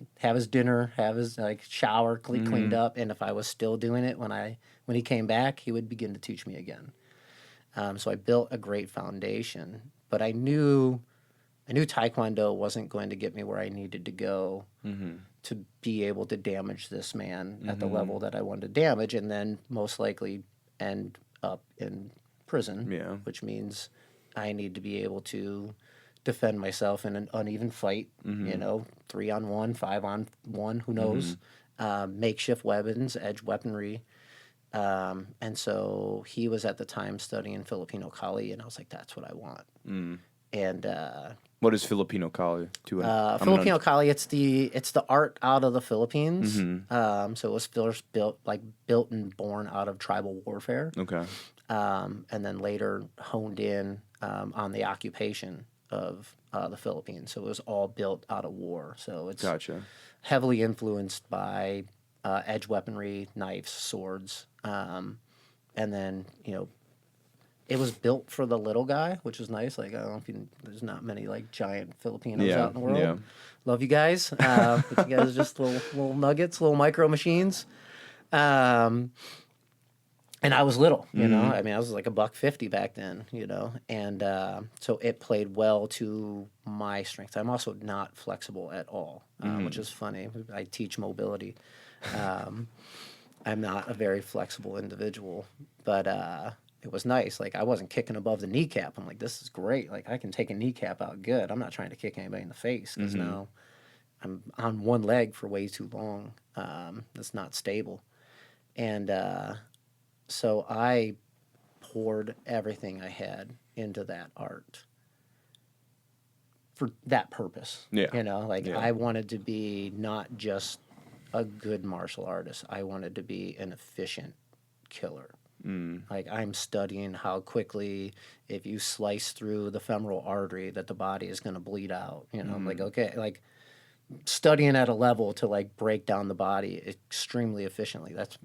dinner, have his shower, cleaned up, and if I was still doing it when he came back, he would begin to teach me again. So I built a great foundation, but I knew Taekwondo wasn't going to get me where I needed to go to be able to damage this man at the level that I wanted to damage, and then most likely end up in prison, which means I need to be able to defend myself in an uneven fight, 3-on-1, 5-on-1, who knows, makeshift weapons, edge weaponry. And so he was at the time studying Filipino Kali, and I was like, that's what I want. And What is Filipino Kali? Filipino Kali, it's the art out of the Philippines. So it was first built and born out of tribal warfare. Okay. And then later honed in on the occupation of the Philippines. So it was all built out of war. So it's Gotcha. heavily influenced by edge weaponry, knives, swords. And then, it was built for the little guy, which is nice. Like, I don't know if there's not many giant Filipinos out in the world. Yeah. Love you guys. But you guys are just little nuggets, little micro machines. And I was little, I mean, I was like $150 back then, and so it played well to my strength. I'm also not flexible at all, which is funny. I teach mobility. I'm not a very flexible individual, but it was nice. Like, I wasn't kicking above the kneecap. I'm like, this is great. Like, I can take a kneecap out good. I'm not trying to kick anybody in the face because now I'm on one leg for way too long. That's not stable. And so I poured everything I had into that art for that purpose. Yeah. I wanted to be not just a good martial artist. I wanted to be an efficient killer. Like, I'm studying how quickly, if you slice through the femoral artery, that the body is going to bleed out. I'm like, okay, studying at a level to break down the body extremely efficiently. That's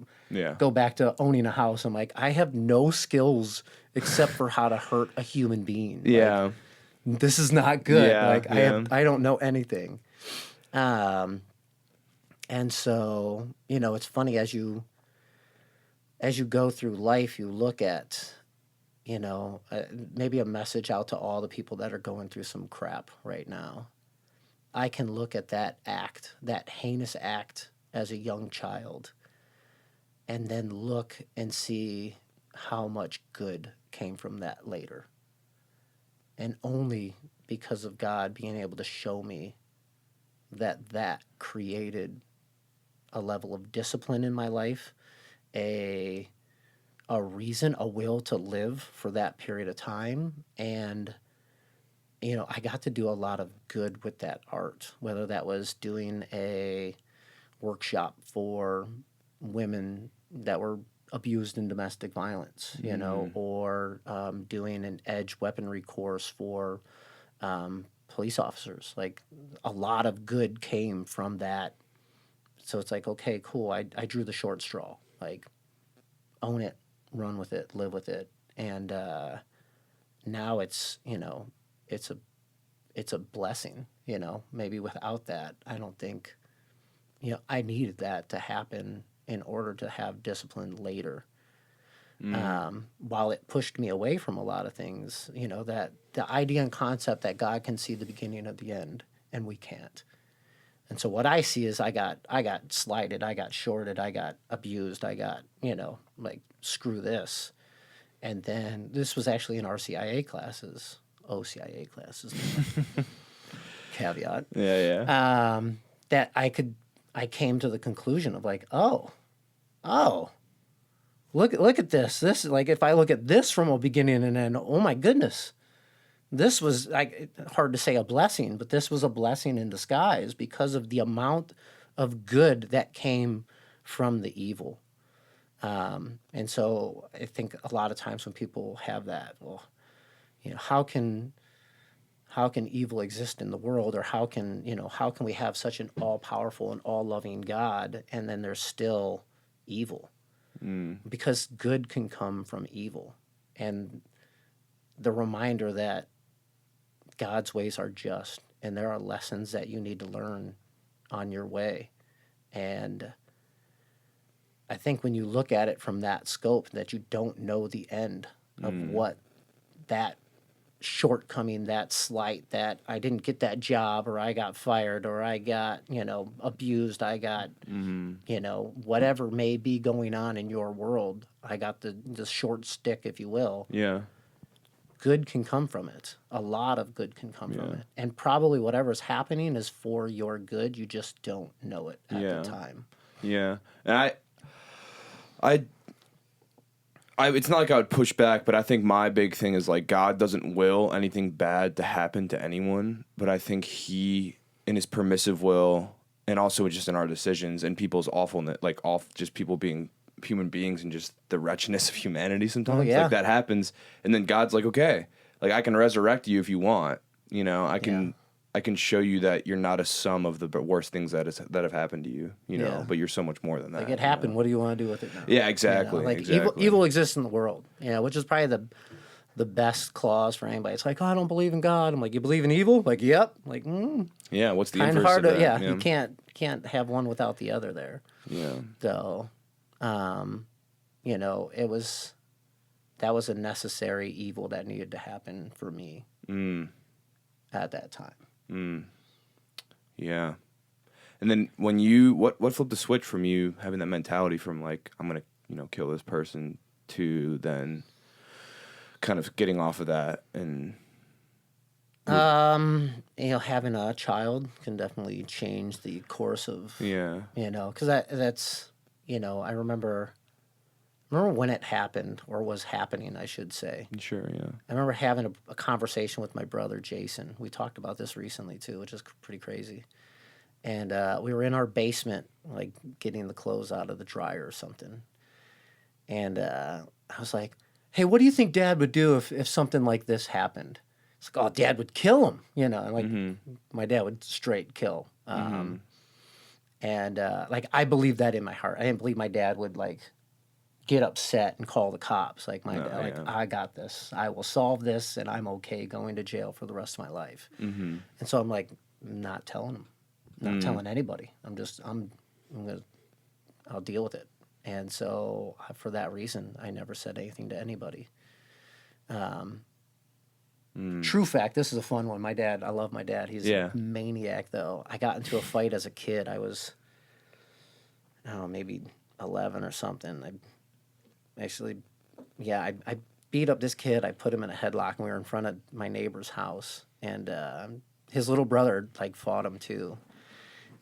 go back to owning a house. I'm like, I have no skills except for how to hurt a human being. This is not good. I don't know anything. And so, it's funny as you go through life, you look at, maybe a message out to all the people that are going through some crap right now. I can look at that heinous act as a young child, and then look and see how much good came from that later. And only because of God being able to show me that created a level of discipline in my life, a reason, a will to live for that period of time, and I got to do a lot of good with that art, whether that was doing a workshop for women that were abused in domestic violence, or doing an edge weaponry course for police officers. Like, a lot of good came from that. So it's like, okay, cool. I drew the short straw. like own it, run with it, live with it. And now it's, it's a blessing, maybe without that, I don't think, I needed that to happen in order to have discipline later. While it pushed me away from a lot of things, that the idea and concept that God can see the beginning of the end and we can't. And so what I see is I got slighted, I got shorted, I got abused, I got, like, screw this. And then this was actually in RCIA classes, OCIA classes, caveat. Yeah. That I came to the conclusion of like, oh, look at this. This, like, if I look at this from a beginning and end, oh my goodness, this was, like, hard to say a blessing, but this was a blessing in disguise because of the amount of good that came from the evil. And so I think a lot of times when people have that, well, how can evil exist in the world, or how can we have such an all-powerful and all-loving God and then there's still evil? Because good can come from evil. And the reminder that God's ways are just, and there are lessons that you need to learn on your way. And I think when you look at it from that scope, that you don't know the end of what that shortcoming, that slight, that I didn't get that job, or I got fired, or I got, abused, I got, whatever may be going on in your world, I got the short stick, if you will. Yeah. Good can come from it. A lot of good can come from it. And probably whatever's happening is for your good. You just don't know it at the time. Yeah. And I it's not like I would push back, but I think my big thing is, like, God doesn't will anything bad to happen to anyone, but I think he, in his permissive will, and also just in our decisions and people's awfulness, like, just people being human beings and just the wretchedness of humanity sometimes, like, that happens, and then God's like, okay, like, I can resurrect you if you want, I can show you that you're not a sum of the worst things that have happened to you, but you're so much more than that. Like, it happened. What do you want to do with it now? Yeah, exactly. Like, exactly. evil exists in the world, which is probably the best clause for anybody. It's like, oh, I don't believe in God. I'm like, you believe in evil? Like, yep. Like, yeah. What's the kind of inverse hard of to, that? you can't have one without the other there. Yeah. So, that was a necessary evil that needed to happen for me at that time. Yeah. And then when what flipped the switch from you having that mentality from, like, I'm going to, kill this person, to then kind of getting off of that and... having a child can definitely change the course of, because that's, I remember when it happened, or was happening, I should say. Sure, yeah. I remember having a conversation with my brother, Jason. We talked about this recently, too, which is pretty crazy. And we were in our basement, like, getting the clothes out of the dryer or something. And I was like, hey, what do you think Dad would do if something like this happened? It's like, oh, Dad would kill him, and, like, my dad would straight kill. And, like, I believed that in my heart. I didn't believe my dad would, like, get upset and call the cops. Like, my dad, like, I got this. I will solve this, and I'm okay going to jail for the rest of my life. And so I'm like, not telling him, not telling anybody. I'll deal with it. And so for that reason, I never said anything to anybody. True fact, this is a fun one. My dad, I love my dad. He's a maniac, though. I got into a fight as a kid. I was, I don't know, maybe 11 or something. I beat up this kid. I put him in a headlock, and we were in front of my neighbor's house. And his little brother, like, fought him, too.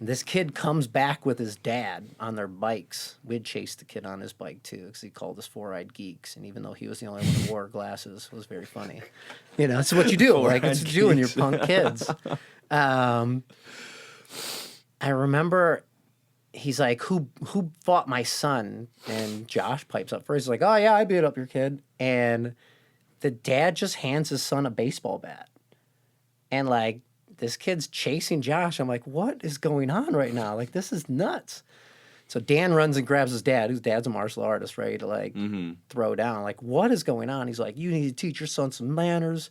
This kid comes back with his dad on their bikes. We'd chased the kid on his bike, too, because he called us four-eyed geeks. And even though he was the only one who wore glasses, it was very funny. It's what you do. Like, it's what you do when you're punk kids. I remember he's like, who fought my son? And Josh pipes up first. He's like, oh, yeah, I beat up your kid. And the dad just hands his son a baseball bat. And, like, this kid's chasing Josh. I'm like, what is going on right now? Like, this is nuts. So Dan runs and grabs his dad, whose dad's a martial artist, ready to like Mm-hmm. throw down. Like, what is going on? He's like, you need to teach your son some manners.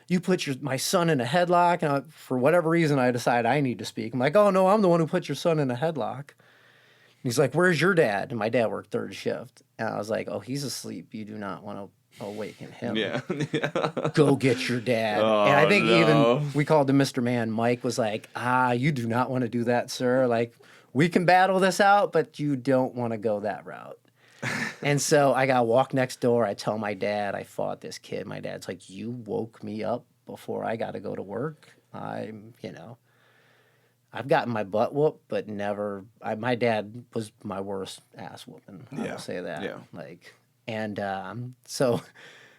You put my son in a headlock. And for whatever reason, I decide I need to speak. I'm like, oh no, I'm the one who put your son in a headlock. He's like, where's your dad? And my dad worked third shift. And I was like, oh, he's asleep. You do not want to awaken him. Yeah. Go get your dad. Oh, And I think no. even we called him Mr. Man. Mike was like, you do not want to do that, sir. Like, we can battle this out, but you don't want to go that route. And so I got to walk next door. I tell my dad I fought this kid. My dad's like, you woke me up before I got to go to work. I've gotten my butt whooped, but never. My dad was my worst ass whooping. I Yeah. will say that. Yeah. So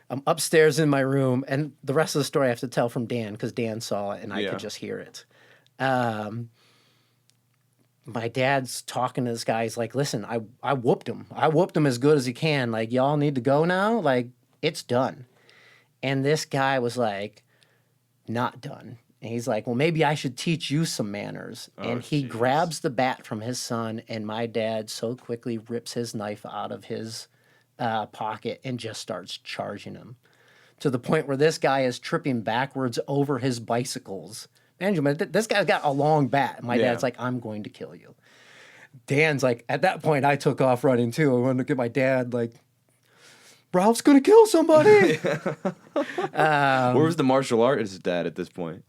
I'm upstairs in my room, and the rest of the story I have to tell from Dan because Dan saw it and I Yeah. could just hear it. My dad's talking to this guy. He's like, "Listen, I whooped him. I whooped him as good as he can. Like, y'all need to go now. Like, it's done." And this guy was like, "Not done." And he's like, well, maybe I should teach you some manners. And he jeez. grabs the bat from his son, and my dad so quickly rips his knife out of his pocket and just starts charging him to the point where this guy is tripping backwards over his bicycles. Benjamin, this guy's got a long bat. My Yeah. dad's like, I'm going to kill you. Dan's like, at that point, I took off running too. I wanted to get my dad like, Ralph's going to kill somebody. Where was the martial artist dad at this point?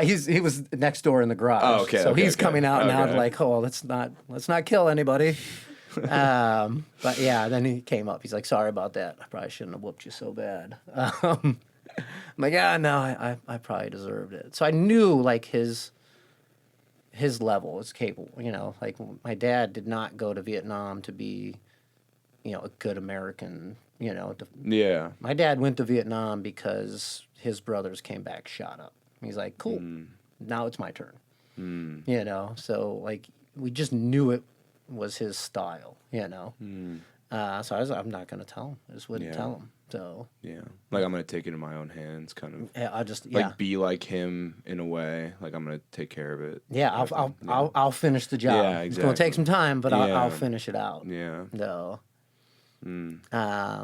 He was next door in the garage. Oh, okay, So okay, he's okay. coming out now to Okay. like, oh, let's not kill anybody. But yeah, then he came up. He's like, sorry about that. I probably shouldn't have whooped you so bad. I'm like, yeah, no, I probably deserved it. So I knew like his level is capable. Like my dad did not go to Vietnam to be, a good American. Yeah. My dad went to Vietnam because his brothers came back shot up. He's like, cool, now it's my turn. So like we just knew it was his style, So I'm not going to tell him. I just wouldn't Yeah. tell him. So Yeah. Like I'm gonna take it in my own hands, kind of. yeah, I just Like be like him in a way. Like I'm gonna take care of it. yeah, I'll finish the job. Yeah, It's going to take exactly. some time, but Yeah. I'll finish it out. Yeah. So Yeah.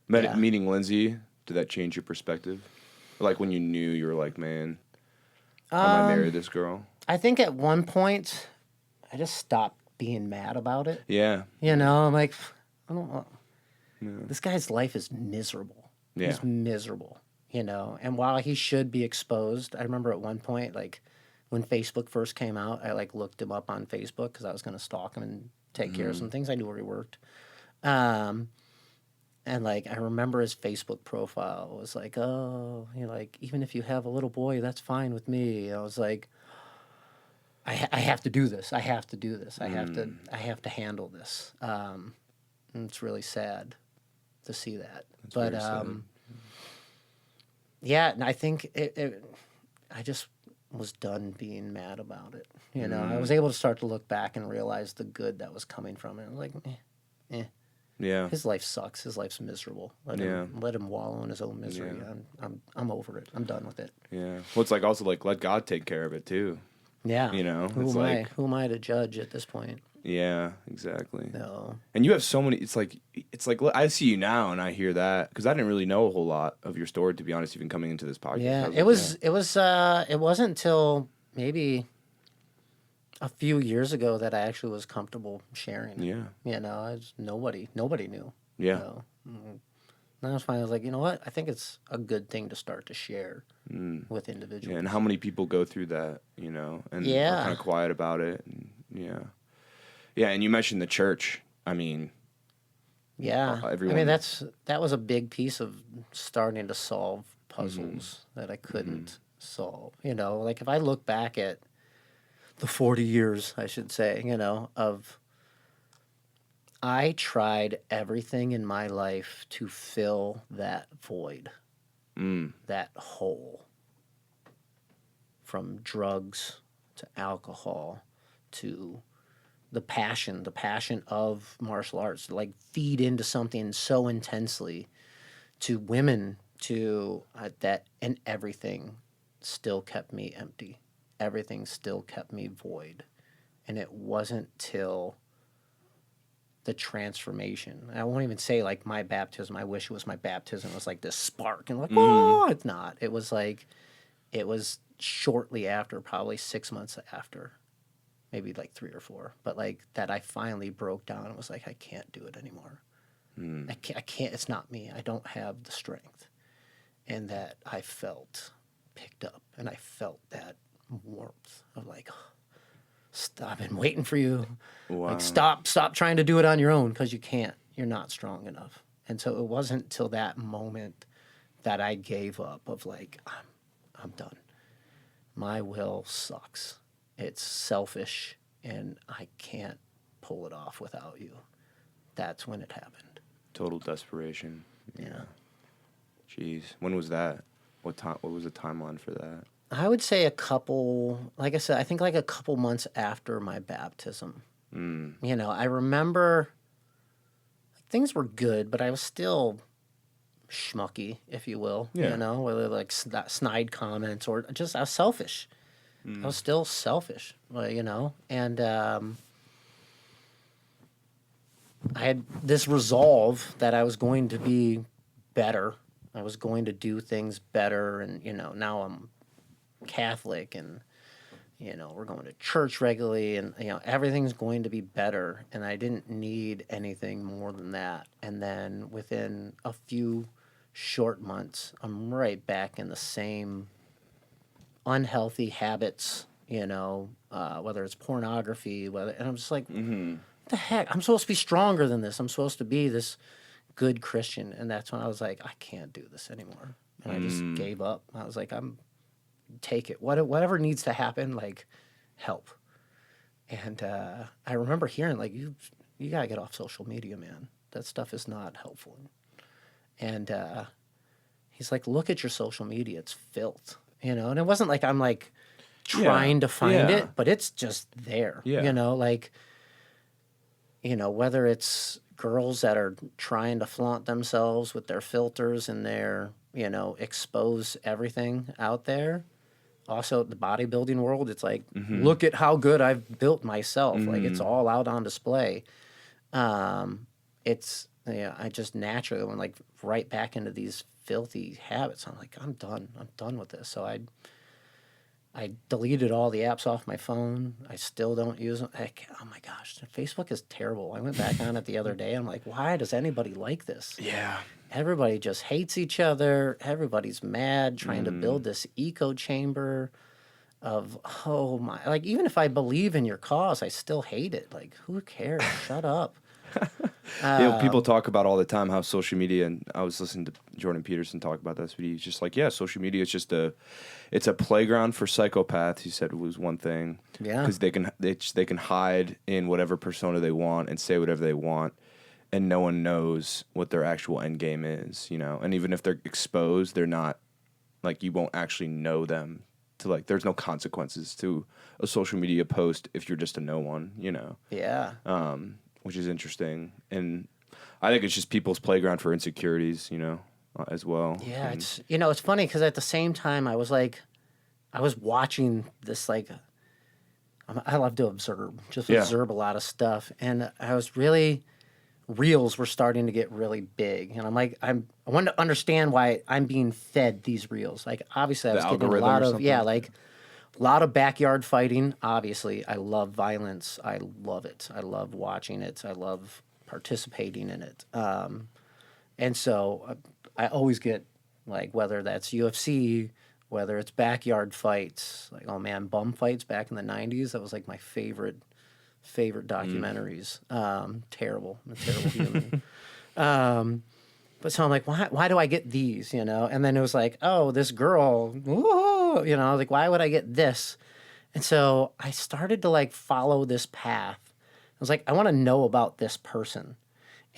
Yeah. Meeting Lindsay, did that change your perspective? Like when you knew you were like, man, I might marry this girl. I think at one point I just stopped being mad about it. Yeah. I'm like, I don't know. This guy's life is miserable. Yeah. He's miserable, And while he should be exposed, I remember at one point, like when Facebook first came out, I like looked him up on Facebook because I was going to stalk him and take care of some things. I knew where he worked. And like I remember his Facebook profile was like, oh, like even if you have a little boy, that's fine with me. I was like, I have to do this. I have to do this. I have to handle this. And it's really sad to see that. But very sad. yeah, and I think I just was done being mad about it. I was able to start to look back and realize the good that was coming from it. I was like, Yeah. his life sucks. His life's miserable. Let him wallow in his own misery. Yeah. I'm over it. I'm done with it. Yeah. Well, it's like also like let God take care of it too. Yeah. Who am I to judge at this point? Yeah, exactly. No. And you have so many. It's like I see you now and I hear that because I didn't really know a whole lot of your story, to be honest. Even coming into this podcast. Yeah, I like, it wasn't until maybe a few years ago that I actually was comfortable sharing. Yeah. Nobody knew. Yeah. And I was fine. I was like, you know what? I think it's a good thing to start to share with individuals. Yeah. And how many people go through that? And Yeah. are kind of quiet about it. And, yeah. Yeah. And you mentioned the church. I mean. Yeah, everyone- that was a big piece of starting to solve puzzles that I couldn't solve. Like if I look back at the 40 years, I should say, of I tried everything in my life to fill that void, that hole, from drugs to alcohol to the passion of martial arts, like feed into something so intensely to women to that, and everything still kept me empty. Everything still kept me void. And it wasn't till the transformation. I won't even say like my baptism. I wish it was my baptism. It was like this spark and like, oh, it's not. It was like, it was shortly after, probably 6 months after, maybe like 3 or 4, but like that I finally broke down and was like, I can't do it anymore. I can't, it's not me. I don't have the strength. And that I felt picked up and I felt that warmth of like, I've been waiting for you. Wow. Like, stop trying to do it on your own because you can't. You're not strong enough. And so it wasn't till that moment that I gave up of like, I'm done. My will sucks. It's selfish and I can't pull it off without you. That's when it happened. Total desperation. Yeah. Jeez. When was that? What was the timeline for that? I would say like I said, I think like a couple months after my baptism. You know, I remember things were good, but I was still schmucky, if you will. Yeah. You know, whether like snide comments or just I was selfish. I was still selfish, you know, and I had this resolve that I was going to be better. I was going to do things better, and you know, now I'm Catholic, and you know, we're going to church regularly, and you know, everything's going to be better, and I didn't need anything more than that. And then within a few short months, I'm right back in the same unhealthy habits, you know, whether it's pornography, and I'm just like, what the heck? I'm supposed to be stronger than this. I'm supposed to be this good Christian. And that's when I was like, I can't do this anymore. And I just gave up. I was like, take it. Whatever needs to happen, like, help. And I remember hearing, like, you got to get off social media, man. That stuff is not helpful. And he's like, look at your social media. It's filth. You know, and it wasn't like I'm like trying to find it, but it's just there. Yeah. You know, like, you know, whether it's girls that are trying to flaunt themselves with their filters and their, you know, expose everything out there. Also, the bodybuilding world, it's like, look at how good I've built myself. Like, it's all out on display. It's, yeah, I just naturally went like right back into these filthy habits. I'm like, I'm done. I'm done with this. So I deleted all the apps off my phone. I still don't use them. Heck, oh my gosh, Facebook is terrible. I went back on it the other day. I'm like, why does anybody like this? Yeah. Everybody just hates each other. Everybody's mad, trying to build this echo chamber of, oh my, like, even if I believe in your cause, I still hate it. Like, who cares? Shut up. People talk about all the time how social media, and I was listening to Jordan Peterson talk about this, but he's just like, yeah, social media is just it's a playground for psychopaths. He said it was one thing. Yeah. Because they can hide in whatever persona they want and say whatever they want, and no one knows what their actual end game is, you know. And even if they're exposed, they're not, like, you won't actually know them. To, like, there's no consequences to a social media post if you're just a no one, you know. Yeah. Which is interesting. And I think it's just people's playground for insecurities, you know, as well. Yeah, And it's, you know, it's funny because at the same time I was watching this, like, I love to observe a lot of stuff, and I was really, reels were starting to get really big, and I'm like, I wanted to understand why I'm being fed these reels. Like, obviously I was getting a algorithm lot or of, something? like, a lot of backyard fighting. Obviously, I love violence. I love it. I love watching it. I love participating in it. And so I always get, like, whether that's UFC, whether it's backyard fights, like, oh man, bum fights back in the 90s. That was like my favorite documentaries. Terrible. I'm a terrible human. But so I'm like, why do I get these, you know? And then it was like, oh, this girl, ooh, you know, I was like, why would I get this? And so I started to, like, follow this path. I was like, I want to know about this person.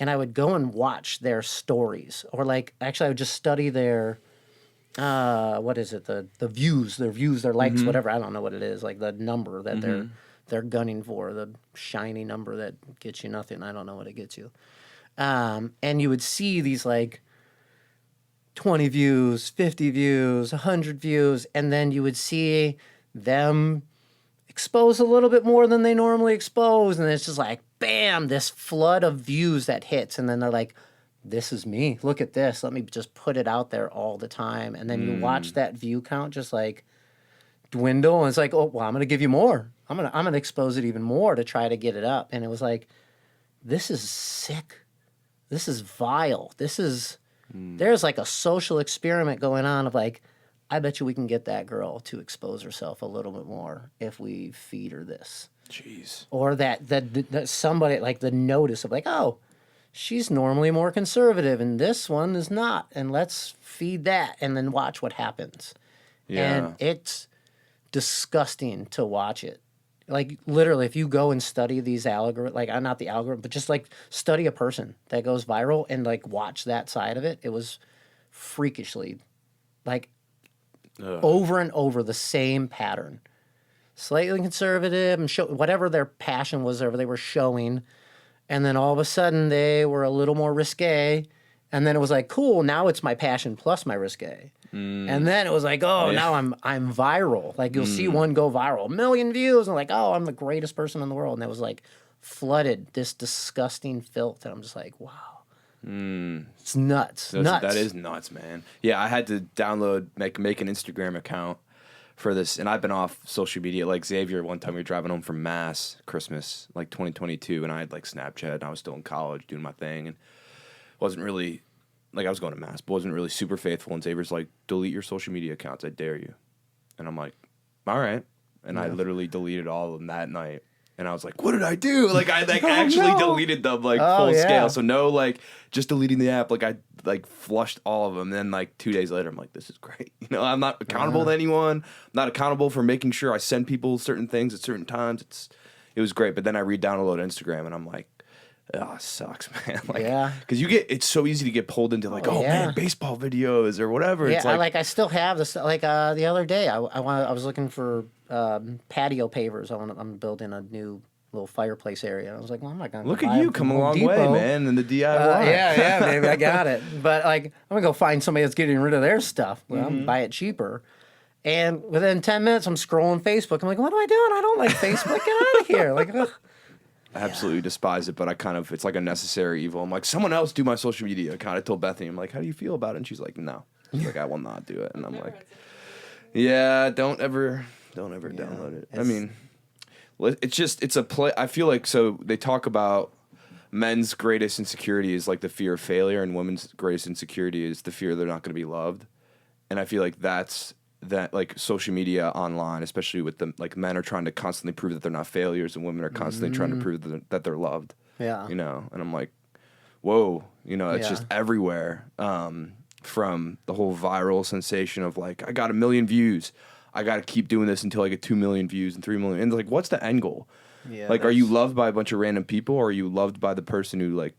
And I would go and watch their stories, or, like, actually I would just study their, what is it? The views, their likes, whatever. I don't know what it is. Like, the number that they're gunning for, the shiny number that gets you nothing. I don't know what it gets you. And you would see these, like, 20 views, 50 views, 100 views, and then you would see them expose a little bit more than they normally expose, and it's just like bam, this flood of views that hits, and then they're like, this is me, look at this, let me just put it out there all the time. And then you watch that view count just like dwindle, and it's like, oh well, I'm gonna give you more, I'm gonna expose it even more to try to get it up. And it was like, this is sick, this is vile, this is there's like a social experiment going on of like, I bet you we can get that girl to expose herself a little bit more if we feed her this. Jeez. Or that somebody, like the notice of like, oh, she's normally more conservative and this one is not. And let's feed that and then watch what happens. Yeah. And it's disgusting to watch it. Like literally, if you go and study these algorithms, like not the algorithm, but just like study a person that goes viral and like watch that side of it, it was freakishly like over and over the same pattern. Slightly conservative and show whatever their passion was, whatever they were showing, and then all of a sudden they were a little more risque, and then it was like, cool, now it's my passion plus my risque. And then it was like, oh, now I'm viral. Like you'll see one go viral, 1 million views, and like, oh, I'm the greatest person in the world. And it was like flooded this disgusting filth, and I'm just like, wow. It's nuts. That is nuts, man. Yeah, I had to download, make an Instagram account for this, and I've been off social media. Like Xavier, one time we were driving home from Mass, Christmas, like 2022, and I had like Snapchat, and I was still in college doing my thing, and wasn't really, like I was going to Mass, but wasn't really super faithful, and Xavier's like, delete your social media accounts, I dare you. And I'm like, all right. And I literally deleted all of them that night. And I was like, what did I do? Like, I actually deleted them, like, full scale. So no, like, just deleting the app. Like, I, like, flushed all of them. And then, like, 2 days later, I'm like, this is great. You know, I'm not accountable to anyone. I'm not accountable for making sure I send people certain things at certain times. It was great. But then I re-download Instagram, and I'm like, oh, it sucks, man. Like, because it's so easy to get pulled into, like, man, baseball videos or whatever. Yeah, it's like, I still have this. Like the other day, I was looking for patio pavers. I'm building a new little fireplace area. I was like, well, I'm not gonna look buy at them you, from come a Home long way, Depot. man, in the DIY. Yeah, baby, I got it. But like, I'm gonna go find somebody that's getting rid of their stuff. Well, I'm gonna buy it cheaper. And within 10 minutes, I'm scrolling Facebook. I'm like, what am I doing? I don't like Facebook. Get out of here. Like, ugh. I absolutely despise it, but it's like a necessary evil. I'm like, someone else do my social media account. I told Bethany, I'm like, how do you feel about it? And she's like, no. She's like, I will not do it. And I'm like, yeah, don't ever download it. I mean, it's a play. I feel like, so they talk about men's greatest insecurity is like the fear of failure, and women's greatest insecurity is the fear they're not going to be loved. And I feel like that like social media online, especially with them, like men are trying to constantly prove that they're not failures, and women are constantly trying to prove that they're loved. Yeah. You know, and I'm like, whoa, you know, it's just everywhere. From the whole viral sensation of like, I got 1 million views, I got to keep doing this until I get 2 million views and 3 million. And like, what's the end goal? Yeah, like, are you loved by a bunch of random people, or are you loved by the person who like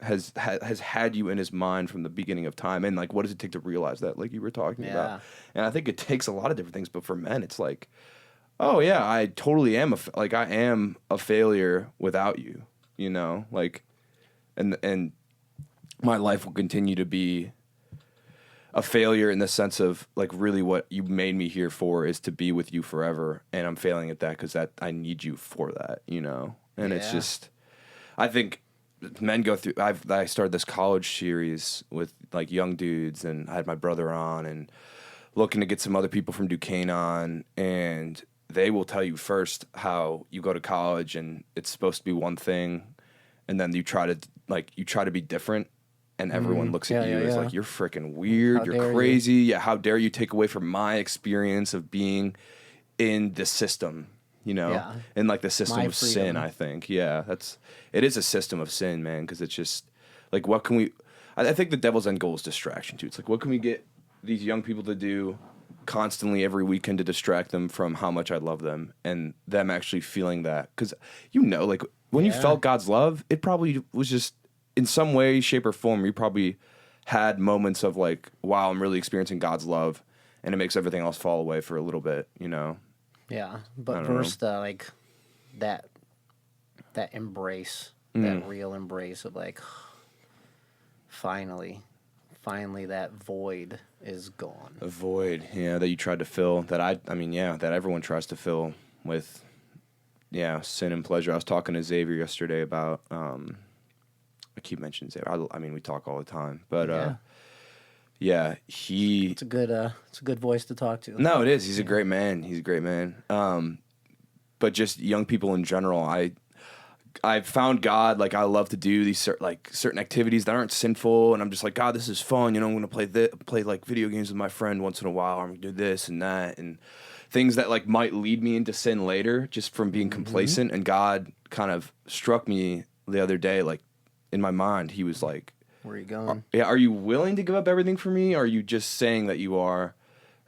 has had you in his mind from the beginning of time? And like, what does it take to realize that, like you were talking about? And I think it takes a lot of different things, but for men, it's like, oh yeah, I totally am I am a failure without you, you know, like, and my life will continue to be a failure in the sense of like, really what you made me here for is to be with you forever, and I'm failing at that because that I need you for that, you know. And it's just, I think men go through. I started this college series with like young dudes, and I had my brother on, and looking to get some other people from Duquesne on, and they will tell you first how you go to college and it's supposed to be one thing, and then you try to be different. And everyone looks at you as like, you're freaking weird, you're crazy. Yeah, how dare you take away from my experience of being in the system, you know? Yeah. In like the system of sin, I think. Yeah, it is a system of sin, man, because it's just like, what can we... I think the devil's end goal is distraction, too. It's like, what can we get these young people to do constantly every weekend to distract them from how much I love them, and them actually feeling that? Because, you know, like, when you felt God's love, it probably was just... in some way, shape, or form, you probably had moments of like, wow, I'm really experiencing God's love, and it makes everything else fall away for a little bit, you know? Yeah, but first, like, that embrace, that real embrace of like, finally that void is gone. A void, yeah, that you tried to fill, that that everyone tries to fill with sin and pleasure. I was talking to Xavier yesterday about. I keep mentioning Xavier. I mean, we talk all the time, but he. It's a good voice to talk to. No, it is. He's a great man. He's a great man. But just young people in general, I've found God. Like, I love to do these certain activities that aren't sinful, and I'm just like, God, this is fun. I'm gonna play like video games with my friend once in a while. Or I'm gonna do this and that, and things that like might lead me into sin later, just from being complacent. And God kind of struck me the other day, like in my mind, He was like, Where are you going? are you willing to give up everything for me? Or are you just saying that you are?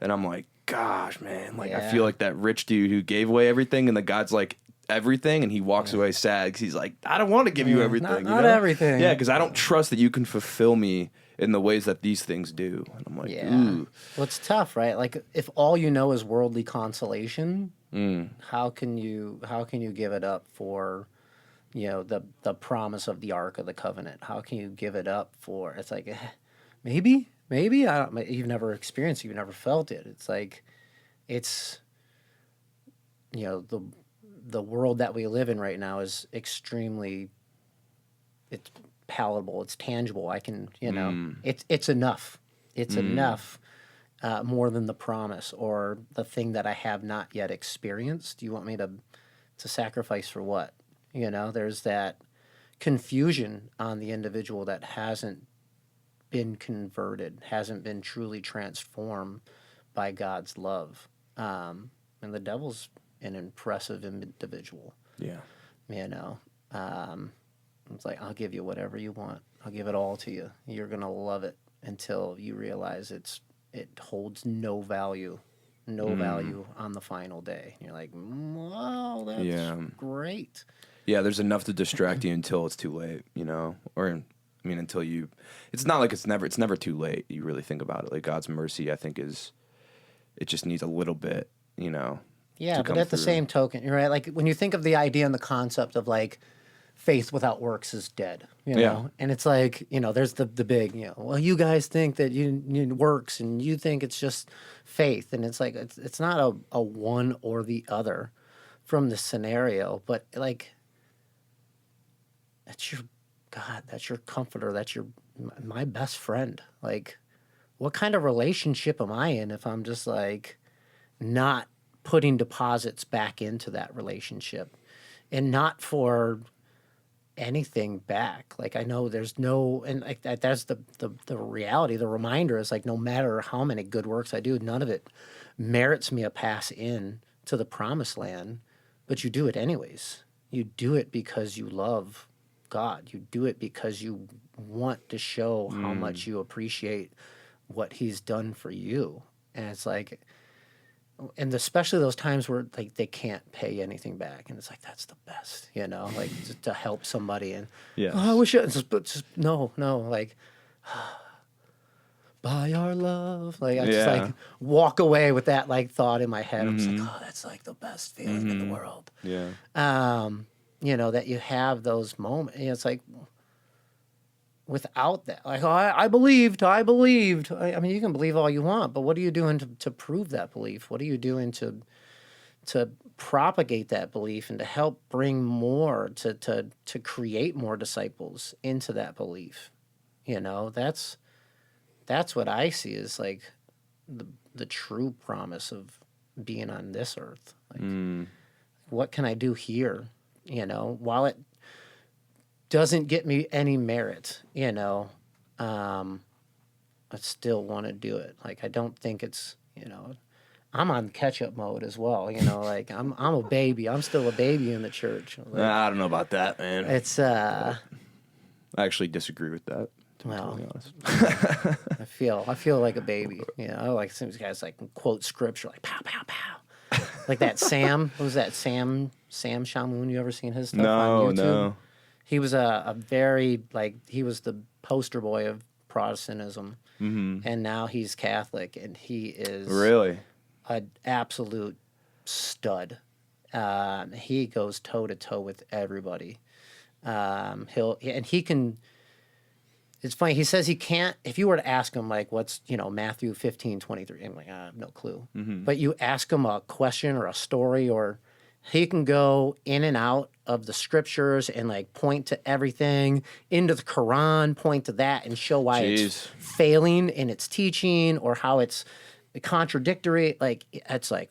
And I'm like, gosh, man, like I feel like that rich dude who gave away everything, and the God's like, everything, and he walks away sad because he's like, I don't want to give you everything. Not everything. Yeah, because I don't trust that you can fulfill me in the ways that these things do. And I'm like, ooh. Well, it's tough, right? Like, if all you know is worldly consolation, how can you give it up for, the promise of the Ark of the Covenant? How can you give it up for? It's like, maybe you've never experienced it, you've never felt it. It's like, it's the world that we live in right now is extremely, it's palatable, it's tangible. I can, it's enough. It's enough, more than the promise or the thing that I have not yet experienced. Do you want me to sacrifice for what? There's that confusion on the individual that hasn't been converted, hasn't been truly transformed by God's love. And the devil's an impressive individual. Yeah. It's like, I'll give you whatever you want. I'll give it all to you. You're going to love it until you realize it holds no value on the final day. And you're like, wow, that's great. Yeah, there's enough to distract you until it's too late, or until you, it's not like it's never too late. You really think about it. Like, God's mercy, I think it just needs a little bit, Yeah, but at the same token, you're right. Like, when you think of the idea and the concept of like faith without works is dead, and it's like, there's the big, well, you guys think that you need works and you think it's just faith, and it's like it's not a one or the other from the scenario, but like, that's your God, that's your comforter, that's my best friend. Like, what kind of relationship am I in if I'm just like not putting deposits back into that relationship and not for anything back? Like, I know there's no, and like that's the reality. The reminder is like, no matter how many good works I do, none of it merits me a pass in to the promised land, but you do it anyways. You do it because you love God. You do it because you want to show how much you appreciate what He's done for you. And it's like, and especially those times where like they can't pay anything back, and it's like, that's the best, like to help somebody. And I wish just no, like, by our love, like I just like walk away with that like thought in my head. I'm just like, oh, that's like the best feeling in the world. Yeah. That you have those moments. And it's like, without that, like, oh, I believed. I mean, you can believe all you want, but what are you doing to prove that belief? What are you doing to propagate that belief and to help bring more, to create more disciples into that belief? That's what I see is like the true promise of being on this earth. Like, what can I do here? While it doesn't get me any merit, I still want to do it. Like, I don't think it's, I'm on catch-up mode as well, like I'm a baby. I'm still a baby in the church. Like, I don't know about that, man. It's I actually disagree with that, to be totally honest. I feel like a baby. I like some of these guys like quote scripture like pow pow pow. Like that Sam, what was that Sam Shamoun? You ever seen his stuff on YouTube? No. He was a very, like, he was the poster boy of Protestantism, and now he's Catholic, and he is really an absolute stud. He goes toe to toe with everybody. He can. It's funny. He says he can't. If you were to ask him like, what's Matthew 15:23, I'm like, I have no clue. But you ask him a question or a story or He can go in and out of the scriptures and like point to everything into the Quran, point to that and show why Jeez. it's failing in its teaching or how it's contradictory. Like it's like,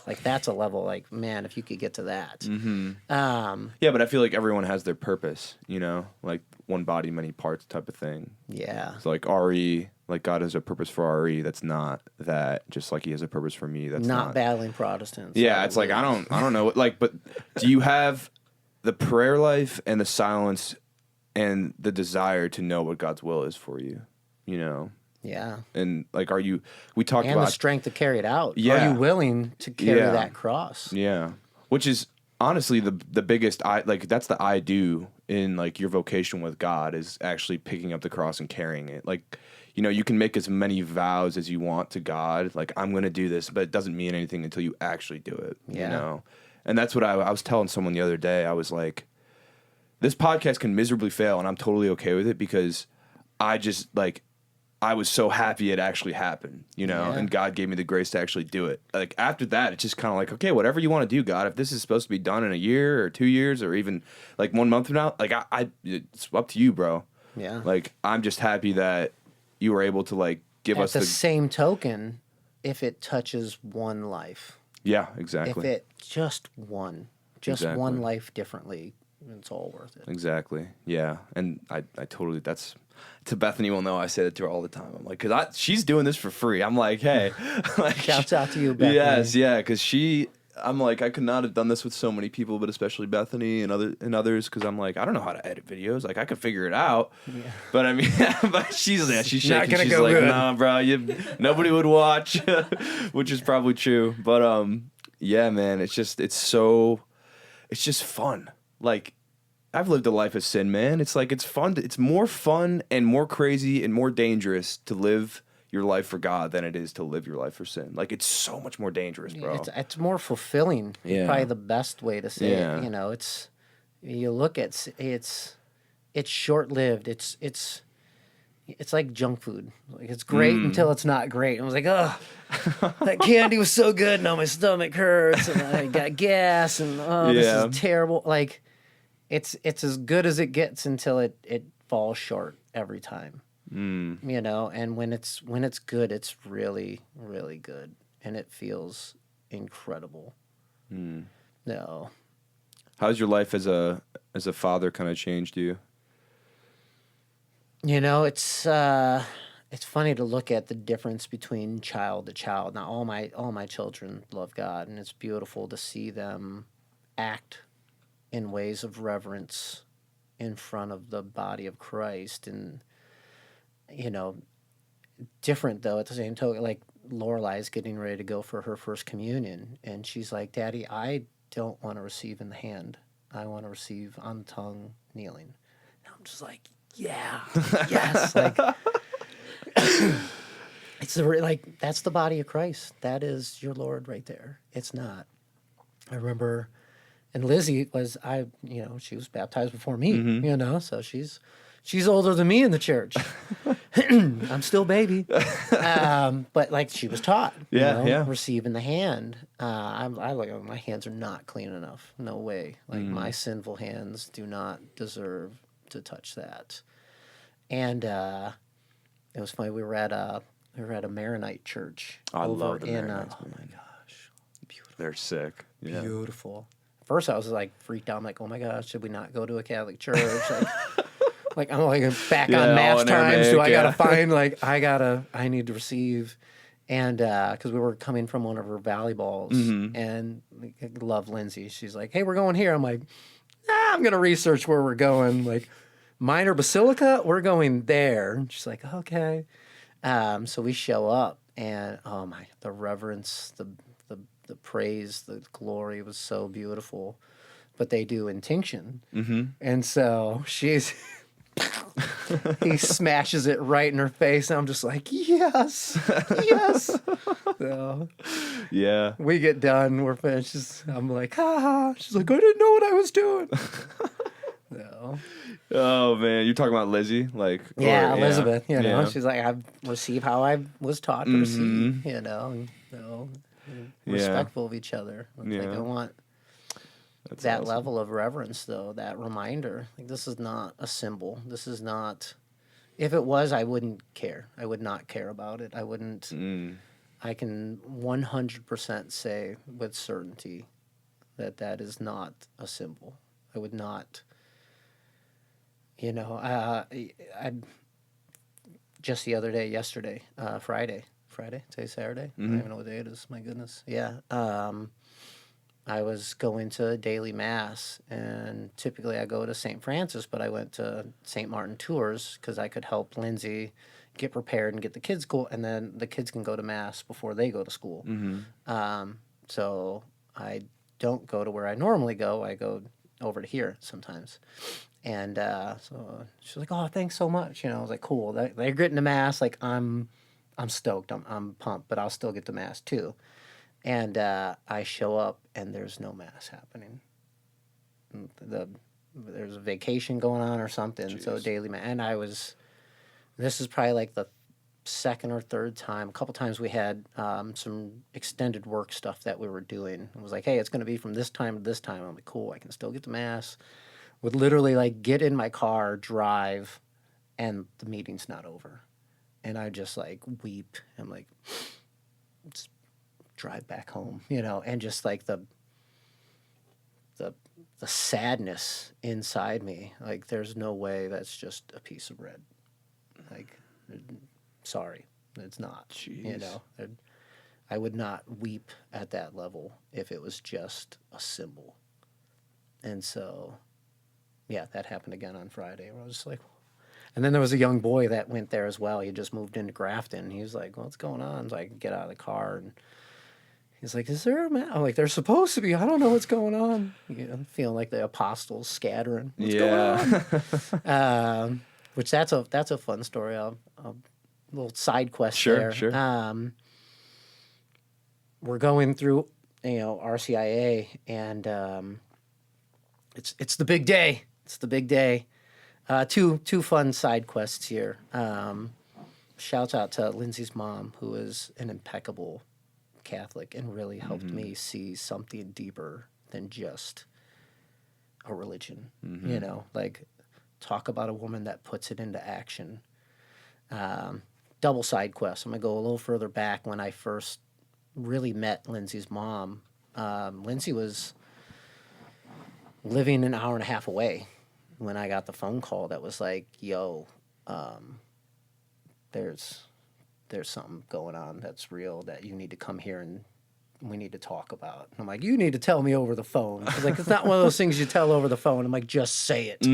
like that's a level. Like man, if you could get to that. Yeah, but I feel like everyone has their purpose, you know, like one body, many parts type of thing. Yeah. It's like RE, like God has a purpose for RE. That's not that. Just like He has a purpose for me. That's Not not. battling Protestants. Yeah, it's like I don't know. Like, but do you have the prayer life and the silence and the desire to know what God's will is for you? You know, Yeah. and like, are you? We talked And about the strength to carry it out. Yeah. Are you willing to carry Yeah. that cross? Yeah, which is honestly the biggest that's the I do in like your vocation with God is actually picking up the cross and carrying it. Like, you know, you can make as many vows as you want to God, like I'm going to do this, but it doesn't mean anything until you actually do it. Yeah. You know, and that's what I was telling someone the other day. I was like, this podcast can miserably fail, and I'm totally okay with it because I just like. I was so happy it actually happened, you know, Yeah. and God gave me the grace to actually do it. Like after that, it's just kind of like, okay, whatever you want to do, God. If this is supposed to be done in a year or 2 years or even like 1 month from now, like it's up to you, bro. Yeah. Like I'm just happy that you were able to like give At us the the same token, if it touches one life, yeah, if exactly, it just one Exactly. life differently, it's all worth it. exactly, yeah. And I totally to Bethany will know I say that to her all the time. I'm like, cause she's doing this for free. I'm like, hey, like, Shouts out to you, Bethany. Yes, yeah, because I'm like, I could not have done this with so many people, but especially Bethany and others, because I'm like, I don't know how to edit videos. Like, I could figure it out, but I mean, but she's shaking. Not gonna She's go like, good. nah, bro, nobody would watch, which is probably true. But yeah, man, it's just fun. Like, I've lived a life of sin, man. It's like it's fun. It's more fun and more crazy and more dangerous to live your life for God than it is to live your life for sin. Like it's so much more dangerous, bro. It's more fulfilling. Yeah. Probably the best way to say Yeah. it. You know, it's you look at it's short lived. It's like junk food. Like it's great until it's not great. I was like, oh, that candy was so good. Now my stomach hurts and I got gas and this Yeah. is terrible. Like it's as good as it gets until it falls short every time. You know, and when it's good, it's really, really good. And it feels incredible. No. How's your life as a father kind of changed you? You know, it's funny to look at the difference between child to child. Now, all my children love God, and it's beautiful to see them act in ways of reverence in front of the body of Christ, and you know, different though at the same token. Like Lorelai's getting ready to go for her first communion, and she's like, "Daddy, I don't want to receive in the hand. I want to receive on the tongue, kneeling." And I'm just like, yeah, yes, like it's like that's the body of Christ. That is your Lord right there. It's not. I remember, and Lizzie was she was baptized before me. You know, so she's older than me in the church. I'm still baby, but like she was taught. Yeah. Receiving the hand. I like my hands are not clean enough. No way. Like my sinful hands do not deserve to touch that. And it was funny. We were at a Maronite church. I over love the in, Maronites, oh my man. gosh, beautiful. They're sick. Yeah. Beautiful. First, I was like freaked out. I'm like, oh my gosh, should we not go to a Catholic church? Like I'm like back Yeah, on all mass in times. Do I Aramaic, gotta find I need to receive, and because we were coming from one of her volleyballs, and I love Lindsay. She's like, hey, we're going here. I'm like, I'm gonna research where we're going. Like Minor Basilica, we're going there. And she's like, okay. So we show up, and oh my, the reverence, the praise, the glory was so beautiful. But they do intinction, and so he smashes it right in her face, and I'm just like, yes, yes. So Yeah. we get done, we're finished. I'm like, ha ha. She's like, I didn't know what I was doing. So, Oh man, you're talking about Lizzie, like yeah, or- Elizabeth. You know, Yeah. she's like, I receive how I was taught to receive. You know, and so Yeah. respectful of each other. It's like Yeah. That's that awesome. level of reverence, though, that reminder, like, this is not a symbol. This is not. If it was, I wouldn't care. I would not care about it. I wouldn't. Mm. I can 100% say with certainty that that is not a symbol. I would not. I just the other day, yesterday, Friday, today's Saturday. I don't even know what day it is. My goodness. Yeah. I was going to daily mass, and typically I go to St. Francis, but I went to St. Martin Tours because I could help Lindsay get prepared and get the kids cool, and then the kids can go to mass before they go to school. So I don't go to where I normally go. I go over to here sometimes. And so she's like, "Oh, thanks so much." I was like, "Cool." They're getting to mass. Like I'm stoked. I'm pumped, but I'll still get to mass too. And I show up, and there's no mass happening. There's a vacation going on or something. So Jeez. daily mass, and this is probably like the second or third time. A couple times we had some extended work stuff that we were doing. It was like, "Hey, it's going to be from this time to this time." I'm like, "Cool, I can still get to mass." Would literally like get in my car, drive, and the meeting's not over, and I just like weep. I'm like, just drive back home, and just like the the sadness inside me. Like, there's no way that's just a piece of bread. Like, sorry, it's not. Jeez. I would not weep at that level if it was just a symbol. And so, yeah, that happened again on Friday. Where I was just like, and then there was a young boy that went there as well. He just moved into Grafton. He was like, "What's going on?" So I could get out of the car, and he's like, "Is there a man?" I'm like, "There's supposed to be. I don't know what's going on." Feeling like the apostles scattering. What's going on? Which that's a fun story. A little side quest Sure, there. sure. We're going through, RCIA, and it's the big day. It's the big day. Two fun side quests here. Shouts out to Lindsay's mom, who is an impeccable Catholic and really helped me see something deeper than just a religion. Like, talk about a woman that puts it into action. Double side quest. I'm gonna go a little further back when I first really met Lindsay's mom. Lindsay was living an hour and a half away when I got the phone call that was like, "Yo, there's something going on that's real that you need to come here and we need to talk about." And I'm like, "You need to tell me over the phone." She's like, "It's not one of those things you tell over the phone." I'm like, "Just say it."